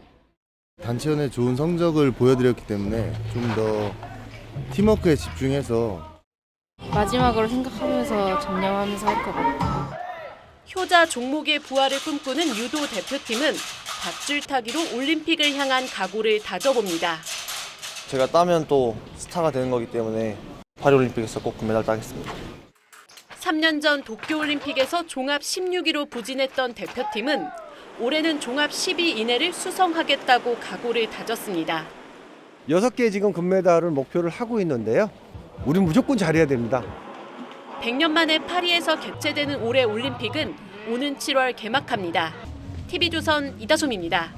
단체전에 좋은 성적을 보여드렸기 때문에 좀 더 팀워크에 집중해서 마지막으로 생각하면서 전념하면서 할 것 같아요. 효자 종목의 부활을 꿈꾸는 유도 대표팀은 밧줄 타기로 올림픽을 향한 각오를 다져봅니다. 제가 따면 또 스타가 되는 거기 때문에 파리올림픽에서 꼭 금메달 따겠습니다. 3년 전 도쿄올림픽에서 종합 16위로 부진했던 대표팀은 올해는 종합 10위 이내를 수성하겠다고 각오를 다졌습니다. 6개 지금 금메달을 목표를 하고 있는데요. 우린 무조건 잘해야 됩니다. 100년 만에 파리에서 개최되는 올해 올림픽은 오는 7월 개막합니다. TV조선 이다솜입니다.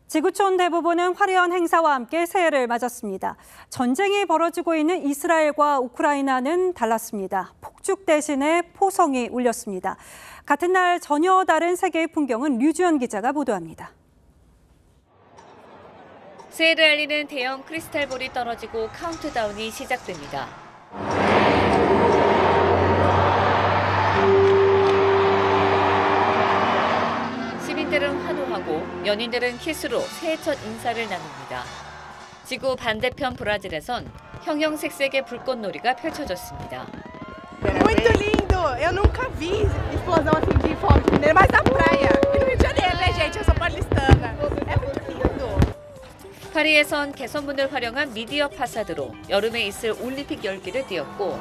지구촌 대부분은 화려한 행사와 함께 새해를 맞았습니다. 전쟁이 벌어지고 있는 이스라엘과 우크라이나는 달랐습니다. 폭죽 대신에 포성이 울렸습니다. 같은 날 전혀 다른 세계의 풍경은 류주연 기자가 보도합니다. 새해를 알리는 대형 크리스탈볼이 떨어지고 카운트다운이 시작됩니다. 시민들은 환호하고 연인들은 키스로 새해 첫 인사를 나눕니다. 지구 반대편 브라질에선 형형색색의 불꽃놀이가 펼쳐졌습니다. Muito lindo! Eu nunca vi explosão assim de fogos, mas na praia. E no Rio de Janeiro, né, gente? Eu sou paulistana. É muito lindo! 파리에선 개선문을 활용한 미디어 파사드로 여름에 있을 올림픽 열기를 띄웠고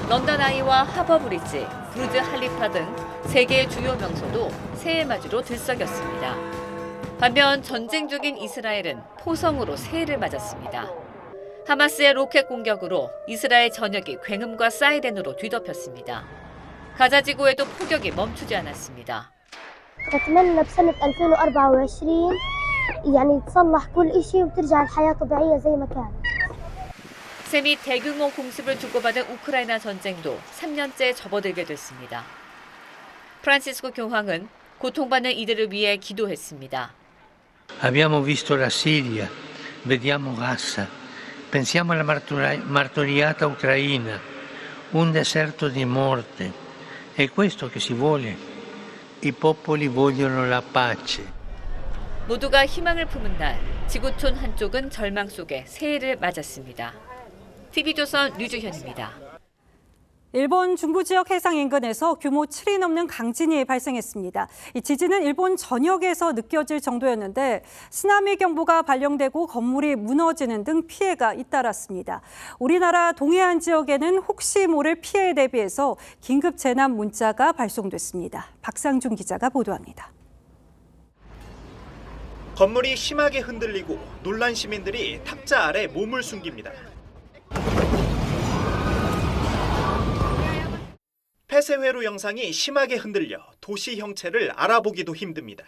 런던 아이와 하버 브리지, 부르즈 할리파 등 세계의 주요 명소도 새해 맞이로 들썩였습니다. 반면 전쟁 중인 이스라엘은 포성으로 새해를 맞았습니다. 하마스의 로켓 공격으로 이스라엘 전역이 굉음과 사이렌으로 뒤덮였습니다. 가자 지구에도 폭격이 멈추지 않았습니다. بتمنى بسنة 2024 يعني تصلح كل شيء وترجع الحياة طبيعية زي ما كانت. 새 및 대규모 공습을 주고받은 우크라이나 전쟁도 3년째 접어들게 됐습니다. 프란시스코 교황은 고통받는 이들을 위해 기도했습니다. Abbiamo visto la Siria, vediamo Gaza, pensiamo alla martoriata Ucraina, un deserto di morte. È questo che si vuole. I popoli vogliono la pace. 모두가 희망을 품은 날, 지구촌 한쪽은 절망 속에 새해를 맞았습니다. TV조선 류주현입니다. 일본 중부 지역 해상 인근에서 규모 7이 넘는 강진이 발생했습니다. 이 지진은 일본 전역에서 느껴질 정도였는데 쓰나미 경보가 발령되고 건물이 무너지는 등 피해가 잇따랐습니다. 우리나라 동해안 지역에는 혹시 모를 피해에 대비해서 긴급 재난 문자가 발송됐습니다. 박상준 기자가 보도합니다. 건물이 심하게 흔들리고 놀란 시민들이 탁자 아래 몸을 숨깁니다. 폐쇄회로 영상이 심하게 흔들려 도시 형체를 알아보기도 힘듭니다.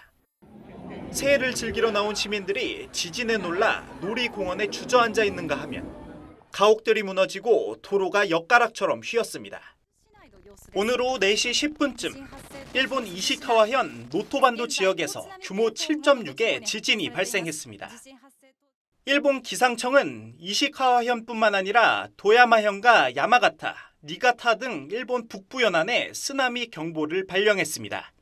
새해를 즐기러 나온 시민들이 지진에 놀라 놀이공원에 주저앉아 있는가 하면 가옥들이 무너지고 도로가 엿가락처럼 휘었습니다. 오늘 오후 4시 10분쯤 일본 이시카와현 노토반도 지역에서 규모 7.6의 지진이 발생했습니다. 일본 기상청은 이시카와현뿐만 아니라 도야마현과 야마가타, 니가타 등 일본 북부 연안에 쓰나미 경보를 발령했습니다.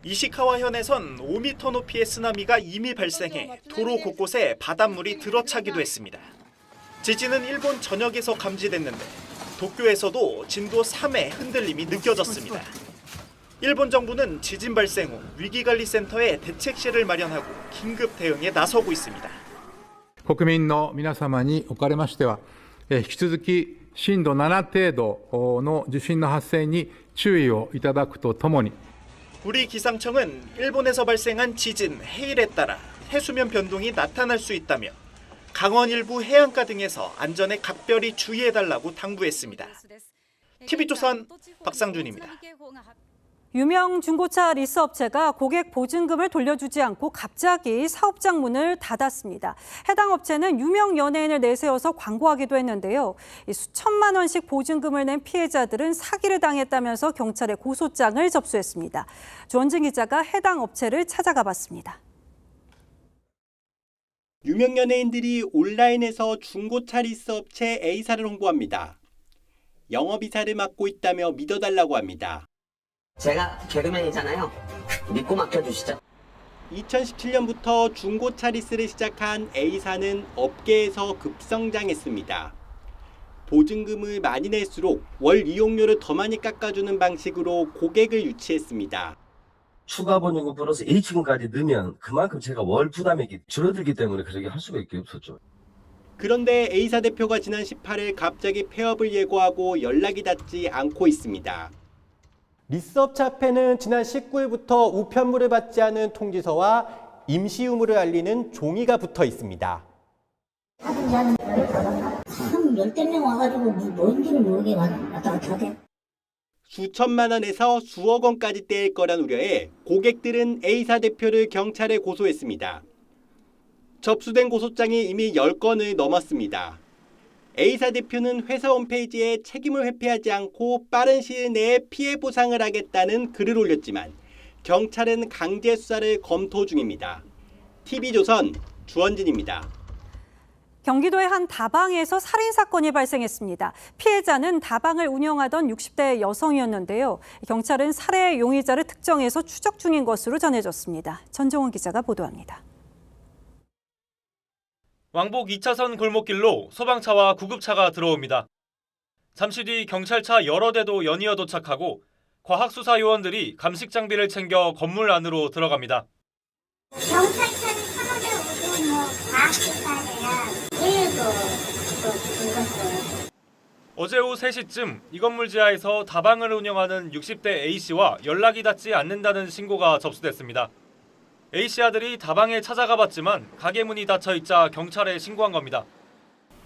이시카와현에선 5m 높이의 쓰나미가 이미 발생해 도로 곳곳에 바닷물이 들어차기도 했습니다. 지진은 일본 전역에서 감지됐는데 도쿄에서도 진도 3의 흔들림이 느껴졌습니다. 일본 정부는 지진 발생 후 위기관리센터에 대책실을 마련하고 긴급 대응에 나서고 있습니다. 国民の皆様におかれましては、引き続き震度7程度の地震の発生に注意をいただくとともに 우리 기상청은 일본에서 발생한 지진, 해일에 따라 해수면 변동이 나타날 수 있다며 강원 일부 해안가 등에서 안전에 각별히 주의해달라고 당부했습니다. TV조선 박상준입니다. 유명 중고차 리스 업체가 고객 보증금을 돌려주지 않고 갑자기 사업장 문을 닫았습니다. 해당 업체는 유명 연예인을 내세워서 광고하기도 했는데요. 수천만 원씩 보증금을 낸 피해자들은 사기를 당했다면서 경찰에 고소장을 접수했습니다. 조원진 기자가 해당 업체를 찾아가 봤습니다. 유명 연예인들이 온라인에서 중고차 리스 업체 A사를 홍보합니다. 영업이사를 맡고 있다며 믿어달라고 합니다. 제가 개그맨이잖아요. 믿고 맡겨주시죠. 2017년부터 중고차 리스를 시작한 A사는 업계에서 급성장했습니다. 보증금을 많이 낼수록 월 이용료를 더 많이 깎아주는 방식으로 고객을 유치했습니다. 추가 보증금 플러스 H금까지 넣으면 그만큼 제가 월 부담액이 줄어들기 때문에 그렇게 할 수밖에 없었죠. 그런데 A사 대표가 지난 18일 갑자기 폐업을 예고하고 연락이 닿지 않고 있습니다. 리스업체 앞에는 지난 19일부터 우편물을 받지 않은 통지서와 임시 유무를 알리는 종이가 붙어 있습니다. 한 열댓 명 와가지고 뭔지를 모르게 왔다 갔다 하대. 수천만 원에서 수억 원까지 떼일 거란 우려에 고객들은 A사 대표를 경찰에 고소했습니다. 접수된 고소장이 이미 10건을 넘었습니다. A사 대표는 회사 홈페이지에 책임을 회피하지 않고 빠른 시일 내에 피해 보상을 하겠다는 글을 올렸지만 경찰은 강제 수사를 검토 중입니다. TV조선 주원진입니다. 경기도의 한 다방에서 살인 사건이 발생했습니다. 피해자는 다방을 운영하던 60대 여성이었는데요. 경찰은 살해 용의자를 특정해서 추적 중인 것으로 전해졌습니다. 전정원 기자가 보도합니다. 왕복 2차선 골목길로 소방차와 구급차가 들어옵니다. 잠시 뒤 경찰차 여러 대도 연이어 도착하고 과학수사 요원들이 감식 장비를 챙겨 건물 안으로 들어갑니다. 경찰차는 서너대 오고 과학수사대야 일도 죽었어요. 어제 오후 3시쯤 이 건물 지하에서 다방을 운영하는 60대 A씨와 연락이 닿지 않는다는 신고가 접수됐습니다. A씨 아들이 다방에 찾아가 봤지만 가게 문이 닫혀 있자 경찰에 신고한 겁니다.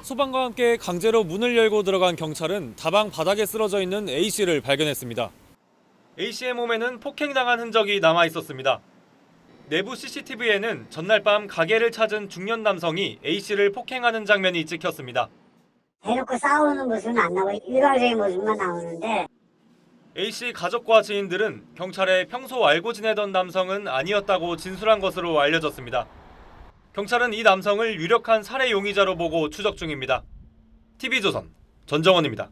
소방과 함께 강제로 문을 열고 들어간 경찰은 다방 바닥에 쓰러져 있는 A씨를 발견했습니다. A씨의 몸에는 폭행당한 흔적이 남아 있었습니다. 내부 CCTV에는 전날 밤 가게를 찾은 중년 남성이 A씨를 폭행하는 장면이 찍혔습니다. 대놓고 싸우는 모습은 안 나오고 일방적인 모습만 나오는데 A씨 가족과 지인들은 경찰에 평소 알고 지내던 남성은 아니었다고 진술한 것으로 알려졌습니다. 경찰은 이 남성을 유력한 살해 용의자로 보고 추적 중입니다. TV조선 전정원입니다.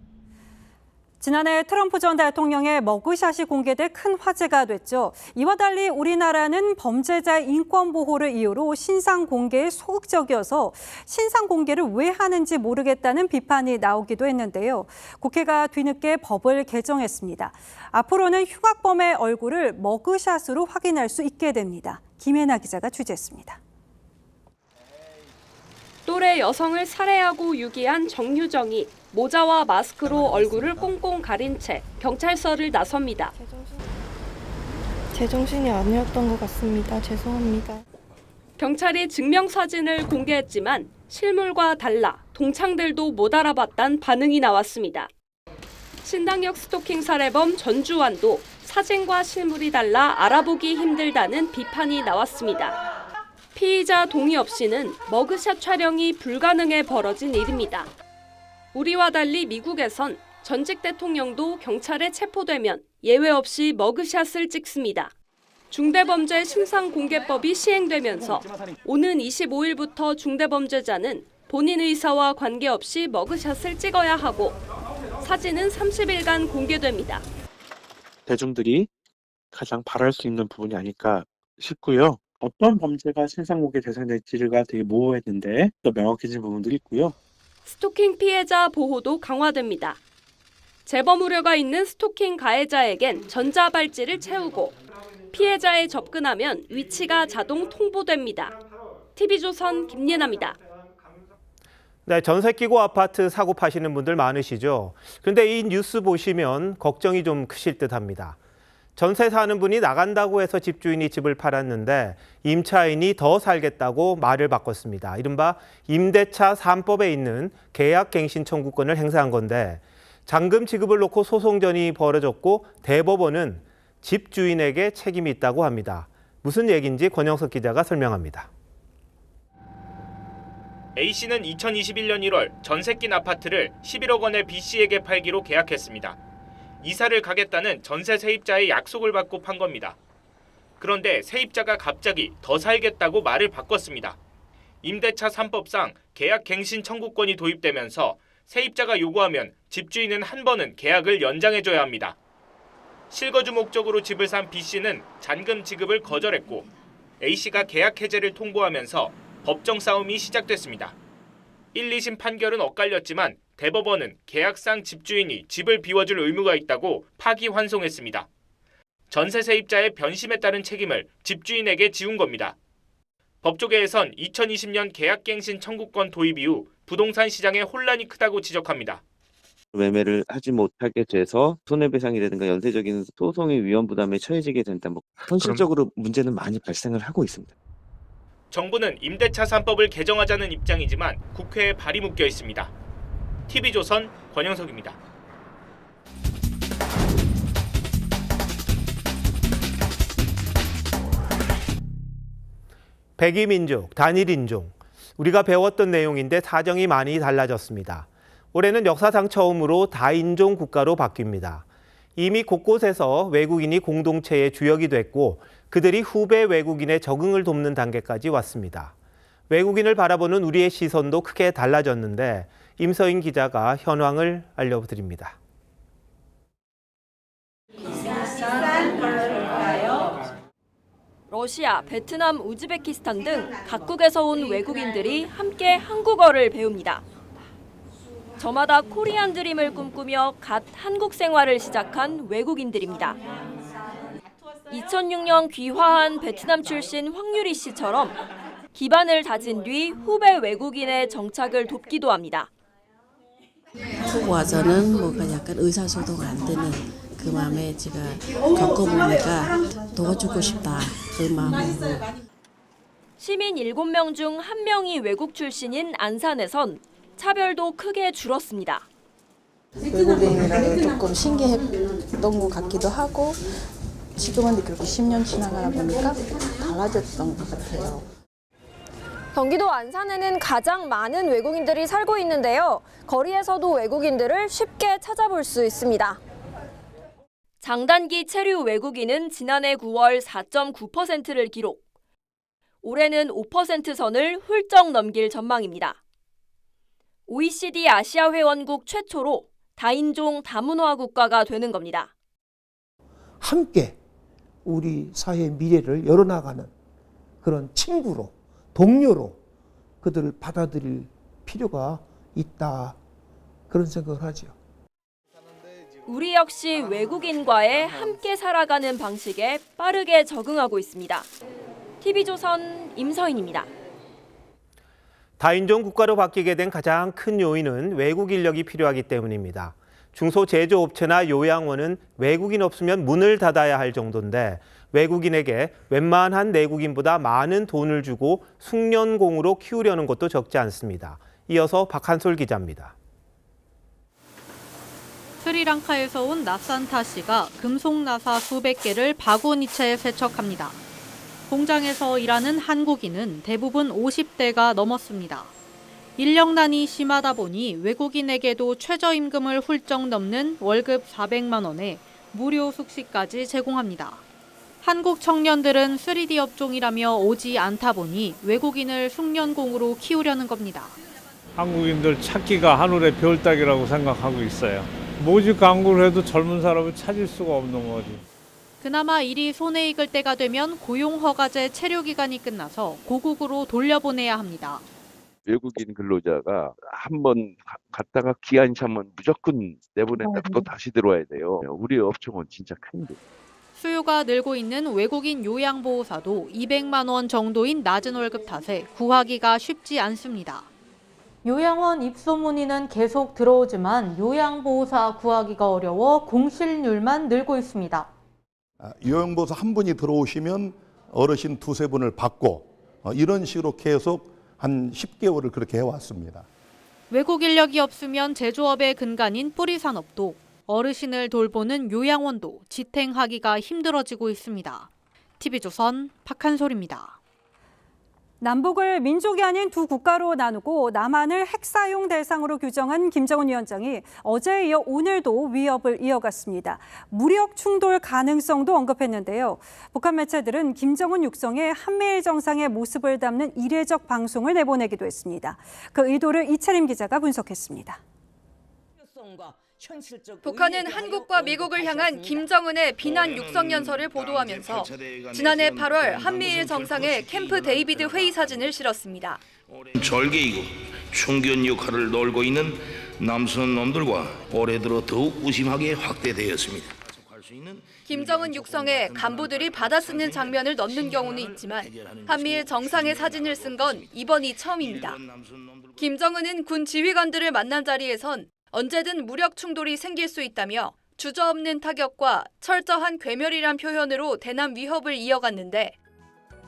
지난해 트럼프 전 대통령의 머그샷이 공개돼 큰 화제가 됐죠. 이와 달리 우리나라는 범죄자의 인권 보호를 이유로 신상 공개에 소극적이어서 신상 공개를 왜 하는지 모르겠다는 비판이 나오기도 했는데요. 국회가 뒤늦게 법을 개정했습니다. 앞으로는 흉악범의 얼굴을 머그샷으로 확인할 수 있게 됩니다. 김혜나 기자가 취재했습니다. 또래 여성을 살해하고 유기한 정유정이 모자와 마스크로 얼굴을 꽁꽁 가린 채 경찰서를 나섭니다. 제정신이 아니었던 것 같습니다. 죄송합니다. 경찰이 증명사진을 공개했지만 실물과 달라 동창들도 못 알아봤다는 반응이 나왔습니다. 신당역 스토킹 살해범 전주환도 사진과 실물이 달라 알아보기 힘들다는 비판이 나왔습니다. 피의자 동의 없이는 머그샷 촬영이 불가능해 벌어진 일입니다. 우리와 달리 미국에선 전직 대통령도 경찰에 체포되면 예외 없이 머그샷을 찍습니다. 중대범죄 신상공개법이 시행되면서 오는 25일부터 중대범죄자는 본인 의사와 관계없이 머그샷을 찍어야 하고 사진은 30일간 공개됩니다. 대중들이 가장 바랄 수 있는 부분이 아닐까 싶고요. 어떤 범죄가 신상공개 대상이 될지가 되게 모호했는데 또 명확해진 부분들이 있고요. 스토킹 피해자 보호도 강화됩니다. 재범 우려가 있는 스토킹 가해자에겐 전자발찌를 채우고 피해자에 접근하면 위치가 자동 통보됩니다. TV조선 김예나입니다. 네, 전세 끼고 아파트 사고 파시는 분들 많으시죠? 그런데 이 뉴스 보시면 걱정이 좀 크실 듯합니다. 전세 사는 분이 나간다고 해서 집주인이 집을 팔았는데 임차인이 더 살겠다고 말을 바꿨습니다. 이른바 임대차 3법에 있는 계약갱신 청구권을 행사한 건데 잔금 지급을 놓고 소송전이 벌어졌고 대법원은 집주인에게 책임이 있다고 합니다. 무슨 얘기인지 권영석 기자가 설명합니다. A씨는 2021년 1월 전세 낀 아파트를 11억 원에 B씨에게 팔기로 계약했습니다. 이사를 가겠다는 전세 세입자의 약속을 받고 판 겁니다. 그런데 세입자가 갑자기 더 살겠다고 말을 바꿨습니다. 임대차 3법상 계약갱신 청구권이 도입되면서 세입자가 요구하면 집주인은 한 번은 계약을 연장해줘야 합니다. 실거주 목적으로 집을 산 B씨는 잔금 지급을 거절했고 A씨가 계약 해제를 통보하면서 법정 싸움이 시작됐습니다. 1, 2심 판결은 엇갈렸지만 대법원은 계약상 집주인이 집을 비워줄 의무가 있다고 파기환송했습니다. 전세 세입자의 변심에 따른 책임을 집주인에게 지운 겁니다. 법조계에선 2020년 계약갱신 청구권 도입 이후 부동산 시장에 혼란이 크다고 지적합니다. 매매를 하지 못하게 돼서 손해배상이라든가 연쇄적인 소송의 위험 부담에 처해지게 된다. 현실적으로 문제는 많이 발생을 하고 있습니다. 정부는 임대차 3법을 개정하자는 입장이지만 국회에 발이 묶여 있습니다. TV조선 권영석입니다. 백이민족, 단일인종. 우리가 배웠던 내용인데 사정이 많이 달라졌습니다. 올해는 역사상 처음으로 다인종 국가로 바뀝니다. 이미 곳곳에서 외국인이 공동체의 주역이 됐고 그들이 후배 외국인의 적응을 돕는 단계까지 왔습니다. 외국인을 바라보는 우리의 시선도 크게 달라졌는데 임서인 기자가 현황을 알려드립니다. 러시아, 베트남, 우즈베키스탄 등 각국에서 온 외국인들이 함께 한국어를 배웁니다. 저마다 코리안 드림을 꿈꾸며 갓 한국 생활을 시작한 외국인들입니다. 2006년 귀화한 베트남 출신 황유리 씨처럼 기반을 다진 뒤 후배 외국인의 정착을 돕기도 합니다. 한국 와서는 뭔가 약간 의사소통 안 되는 그 마음에 제가 겪어보니까 도와주고 싶다 그 마음으로. 시민 7명 중 1명이 외국 출신인 안산에선 차별도 크게 줄었습니다. 외국인이라는 조금 신기했던 것 같기도 하고 지금은 그렇게 10년 지나가다 보니까 달라졌던 것 같아요. 경기도 안산에는 가장 많은 외국인들이 살고 있는데요. 거리에서도 외국인들을 쉽게 찾아볼 수 있습니다. 장단기 체류 외국인은 지난해 9월 4.9%를 기록. 올해는 5% 선을 훌쩍 넘길 전망입니다. OECD 아시아 회원국 최초로 다인종 다문화 국가가 되는 겁니다. 함께 우리 사회의 미래를 열어나가는 그런 친구로, 동료로 그들을 받아들일 필요가 있다. 그런 생각을 하죠. 우리 역시 외국인과의 함께 살아가는 방식에 빠르게 적응하고 있습니다. TV조선 임서인입니다. 다인종 국가로 바뀌게 된 가장 큰 요인은 외국 인력이 필요하기 때문입니다. 중소제조업체나 요양원은 외국인 없으면 문을 닫아야 할 정도인데 외국인에게 웬만한 내국인보다 많은 돈을 주고 숙련공으로 키우려는 것도 적지 않습니다. 이어서 박한솔 기자입니다. 스리랑카에서 온 나산타 씨가 금속 나사 수백 개를 바구니채에 세척합니다. 공장에서 일하는 한국인은 대부분 50대가 넘었습니다. 인력난이 심하다 보니 외국인에게도 최저임금을 훌쩍 넘는 월급 400만 원에 무료 숙식까지 제공합니다. 한국 청년들은 3D 업종이라며 오지 않다 보니 외국인을 숙련공으로 키우려는 겁니다. 한국인들 찾기가 하늘의 별 따기라고 생각하고 있어요. 모집 광고를 해도 젊은 사람을 찾을 수가 없는 거지. 그나마 일이 손에 익을 때가 되면 고용허가제 체류 기간이 끝나서 고국으로 돌려보내야 합니다. 외국인 근로자가 한번 갔다가 기한 차면 무조건 내보냈다가 또 다시 들어와야 돼요. 우리 업종은 진짜 큰데. 수요가 늘고 있는 외국인 요양보호사도 200만 원 정도인 낮은 월급 탓에 구하기가 쉽지 않습니다. 요양원 입소 문의는 계속 들어오지만 요양보호사 구하기가 어려워 공실률만 늘고 있습니다. 요양보호사 한 분이 들어오시면 어르신 두세 분을 받고 이런 식으로 계속 한 10개월을 그렇게 해왔습니다. 외국 인력이 없으면 제조업의 근간인 뿌리산업도 어르신을 돌보는 요양원도 지탱하기가 힘들어지고 있습니다. TV조선 박한솔입니다. 남북을 민족이 아닌 두 국가로 나누고 남한을 핵사용 대상으로 규정한 김정은 위원장이 어제에 이어 오늘도 위협을 이어갔습니다. 무력 충돌 가능성도 언급했는데요. 북한 매체들은 김정은 육성의 한미일 정상의 모습을 담는 이례적 방송을 내보내기도 했습니다. 그 의도를 이채림 기자가 분석했습니다. 북한은 한국과 미국을 향한 김정은의 비난 육성 연설을 보도하면서 지난해 8월 한미일 정상의 캠프 데이비드 회의 사진을 실었습니다. 절개이고 충견 역할을 놀고 있는 남선 놈들과 올해 들어 더욱 우심하게 확대되었습니다. 김정은 육성에 간부들이 받아쓰는 장면을 넣는 경우는 있지만 한미일 정상의 사진을 쓴 건 이번이 처음입니다. 김정은은 군 지휘관들을 만난 자리에선 언제든 무력 충돌이 생길 수 있다며 주저없는 타격과 철저한 괴멸이란 표현으로 대남 위협을 이어갔는데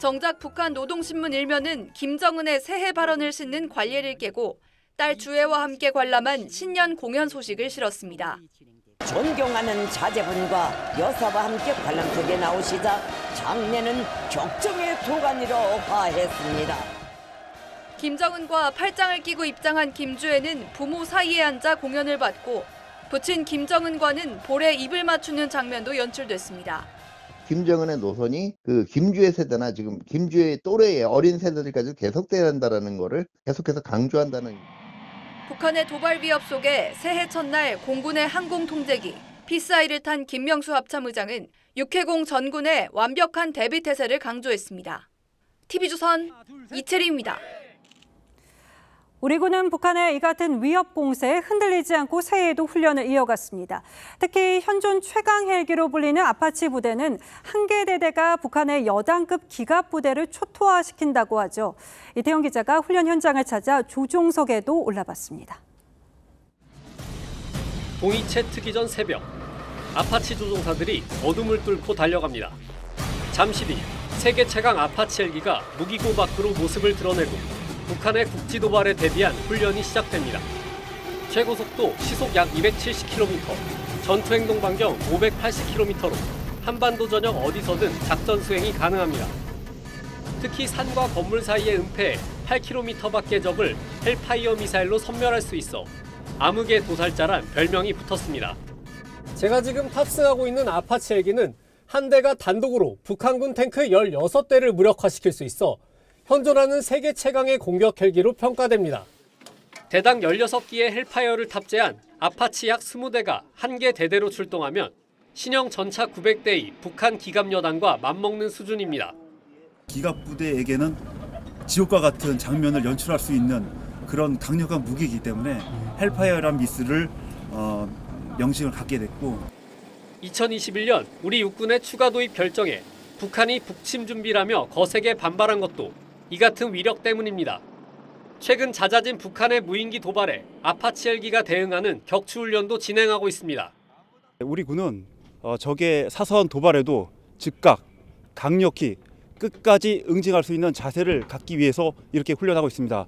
정작 북한 노동신문 일면은 김정은의 새해 발언을 싣는 관례를 깨고 딸 주애와 함께 관람한 신년 공연 소식을 실었습니다. 존경하는 자제분과 여사와 함께 관람석에 나오시자 장례는 격정의 도가니로 화했습니다. 김정은과 팔짱을 끼고 입장한 김주애는 부모 사이에 앉아 공연을 받고 부친 김정은과는 볼에 입을 맞추는 장면도 연출됐습니다. 김정은의 노선이 그 김주애 세대나 지금 김주애 또래의 어린 세대들까지 계속돼야 한다는 거를 계속해서 강조한다는. 북한의 도발 위협 속에 새해 첫날 공군의 항공 통제기 피스아이를 탄 김명수 합참의장은 육해공 전군의 완벽한 대비 태세를 강조했습니다. TV조선 이채리입니다. 우리 군은 북한의 이 같은 위협 공세에 흔들리지 않고 새해에도 훈련을 이어갔습니다. 특히 현존 최강 헬기로 불리는 아파치 부대는 한 개 대대가 북한의 여단급 기갑 부대를 초토화시킨다고 하죠. 이태영 기자가 훈련 현장을 찾아 조종석에도 올라봤습니다. 동이채 트기 전 새벽, 아파치 조종사들이 어둠을 뚫고 달려갑니다. 잠시 뒤 세계 최강 아파치 헬기가 무기고 밖으로 모습을 드러내고 북한의 국지 도발에 대비한 훈련이 시작됩니다. 최고 속도 시속 약 270km, 전투 행동 반경 580km로 한반도 전역 어디서든 작전 수행이 가능합니다. 특히 산과 건물 사이의 은폐에 8km밖의 적을 헬파이어 미사일로 섬멸할 수 있어 암흑의 도살자란 별명이 붙었습니다. 제가 지금 탑승하고 있는 아파치 헬기는 한 대가 단독으로 북한군 탱크 16대를 무력화시킬 수 있어 현존하는 세계 최강의 공격 헬기로 평가됩니다. 대당 16기의 헬파이어를 탑재한 아파치 약 20대가 한 개 대대로 출동하면 신형 전차 900대의 북한 기갑여단과 맞먹는 수준입니다. 기갑 부대에게는 지옥과 같은 장면을 연출할 수 있는 그런 강력한 무기이기 때문에 헬파이어란 미스를 명칭을 갖게 됐고 2021년 우리 육군의 추가 도입 결정에 북한이 북침 준비라며 거세게 반발한 것도 이 같은 위력 때문입니다. 최근 잦아진 북한의 무인기 도발에 아파치 헬기가 대응하는 격추훈련도 진행하고 있습니다. 우리 군은 적의 사소한 도발에도 즉각 강력히 끝까지 응징할 수 있는 자세를 갖기 위해서 이렇게 훈련하고 있습니다.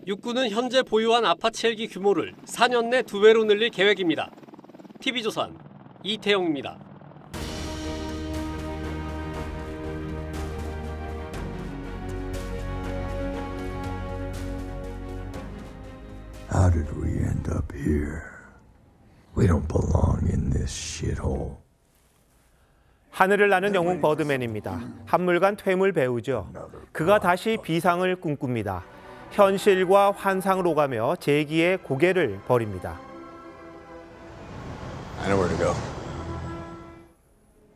육군은 현재 보유한 아파치 헬기 규모를 4년 내 2배로 늘릴 계획입니다. TV조선 이태영입니다. How did we end up here? We don't belong in this shithole. 하늘을 나는 영웅 버드맨입니다. 한물간 퇴물 배우죠. 그가 다시 비상을 꿈꿉니다. 현실과 환상을 오가며 재기의 고개를 버립니다. I know where to go.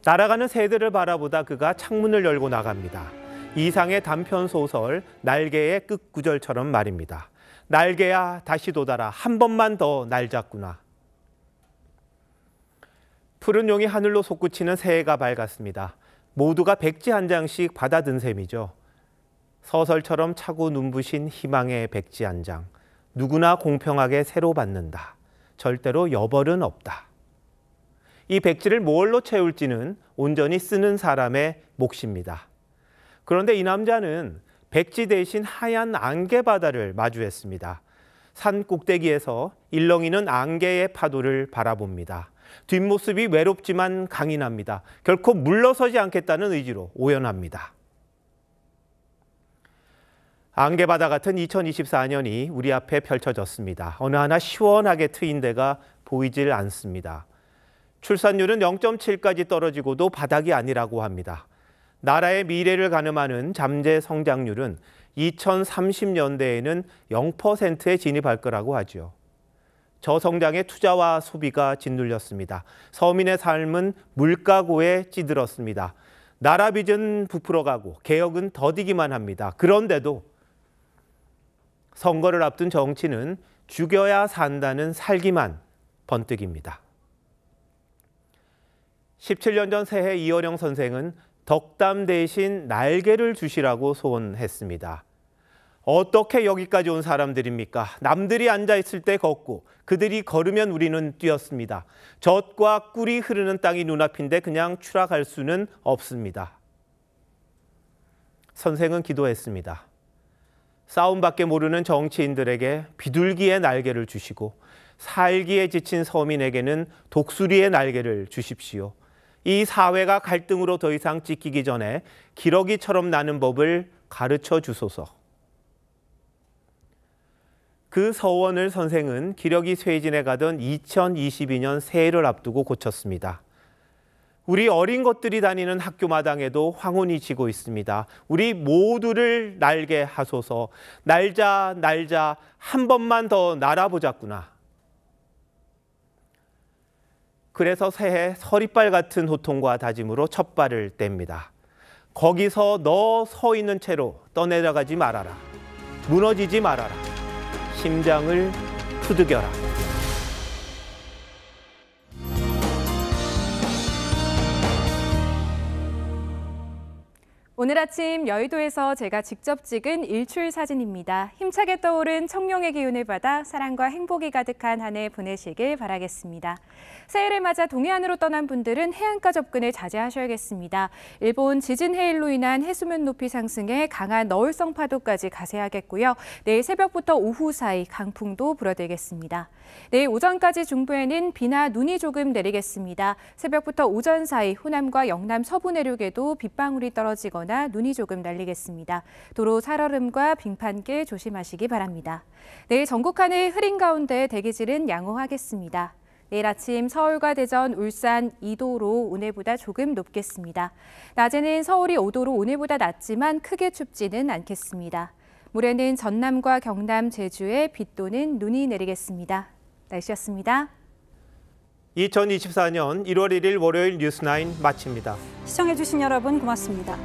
날아가는 새들을 바라보다 그가 창문을 열고 나갑니다. 이상의 단편 소설 날개의 끝구절처럼 말입니다. 날개야 다시 돋아라, 한 번만 더 날 잡구나. 푸른 용이 하늘로 솟구치는 새해가 밝았습니다. 모두가 백지 한 장씩 받아든 셈이죠. 서설처럼 차고 눈부신 희망의 백지 한 장. 누구나 공평하게 새로 받는다. 절대로 여벌은 없다. 이 백지를 뭘로 채울지는 온전히 쓰는 사람의 몫입니다. 그런데 이 남자는 백지 대신 하얀 안개 바다를 마주했습니다. 산 꼭대기에서 일렁이는 안개의 파도를 바라봅니다. 뒷모습이 외롭지만 강인합니다. 결코 물러서지 않겠다는 의지로 오연합니다. 안개바다 같은 2024년이 우리 앞에 펼쳐졌습니다. 어느 하나 시원하게 트인 데가 보이질 않습니다. 출산율은 0.7까지 떨어지고도 바닥이 아니라고 합니다. 나라의 미래를 가늠하는 잠재 성장률은 2030년대에는 0%에 진입할 거라고 하죠. 저성장의 투자와 소비가 짓눌렸습니다. 서민의 삶은 물가고에 찌들었습니다. 나라 빚은 부풀어가고 개혁은 더디기만 합니다. 그런데도 선거를 앞둔 정치는 죽여야 산다는 살기만 번뜩입니다. 17년 전 새해 이어령 선생은 덕담 대신 날개를 주시라고 소원했습니다. 어떻게 여기까지 온 사람들입니까? 남들이 앉아있을 때 걷고 그들이 걸으면 우리는 뛰었습니다. 젖과 꿀이 흐르는 땅이 눈앞인데 그냥 추락할 수는 없습니다. 선생은 기도했습니다. 싸움밖에 모르는 정치인들에게 비둘기의 날개를 주시고 살기에 지친 서민에게는 독수리의 날개를 주십시오. 이 사회가 갈등으로 더 이상 찢기기 전에 기러기처럼 나는 법을 가르쳐 주소서. 그 서원을 선생은 기러기 쇠진에 가던 2022년 새해를 앞두고 고쳤습니다. 우리 어린 것들이 다니는 학교 마당에도 황혼이 지고 있습니다. 우리 모두를 날게 하소서. 날자 날자 한 번만 더 날아보자꾸나. 그래서 새해 서리빨 같은 호통과 다짐으로 첫 발을 뗍니다. 거기서 너 서 있는 채로 떠내려가지 말아라. 무너지지 말아라. 심장을 푸드겨라. 오늘 아침 여의도에서 제가 직접 찍은 일출 사진입니다. 힘차게 떠오른 청룡의 기운을 받아 사랑과 행복이 가득한 한 해 보내시길 바라겠습니다. 새해를 맞아 동해안으로 떠난 분들은 해안가 접근을 자제하셔야겠습니다. 일본 지진 해일로 인한 해수면 높이 상승에 강한 너울성 파도까지 가세하겠고요. 내일 새벽부터 오후 사이 강풍도 불어들겠습니다. 내일 오전까지 중부에는 비나 눈이 조금 내리겠습니다. 새벽부터 오전 사이 호남과 영남 서부 내륙에도 빗방울이 떨어지거나 눈이 조금 날리겠습니다. 도로 살얼음과 빙판길 조심하시기 바랍니다. 내일 전국 하늘 흐린 가운데 대기질은 양호하겠습니다. 내일 아침 서울과 대전, 울산 2도로 오늘보다 조금 높겠습니다. 낮에는 서울이 5도로 오늘보다 낮지만 크게 춥지는 않겠습니다. 모레는 전남과 경남, 제주에 비 또는 눈이 내리겠습니다. 날씨였습니다. 2024년 1월 1일 월요일 뉴스9 마칩니다. 시청해주신 여러분 고맙습니다.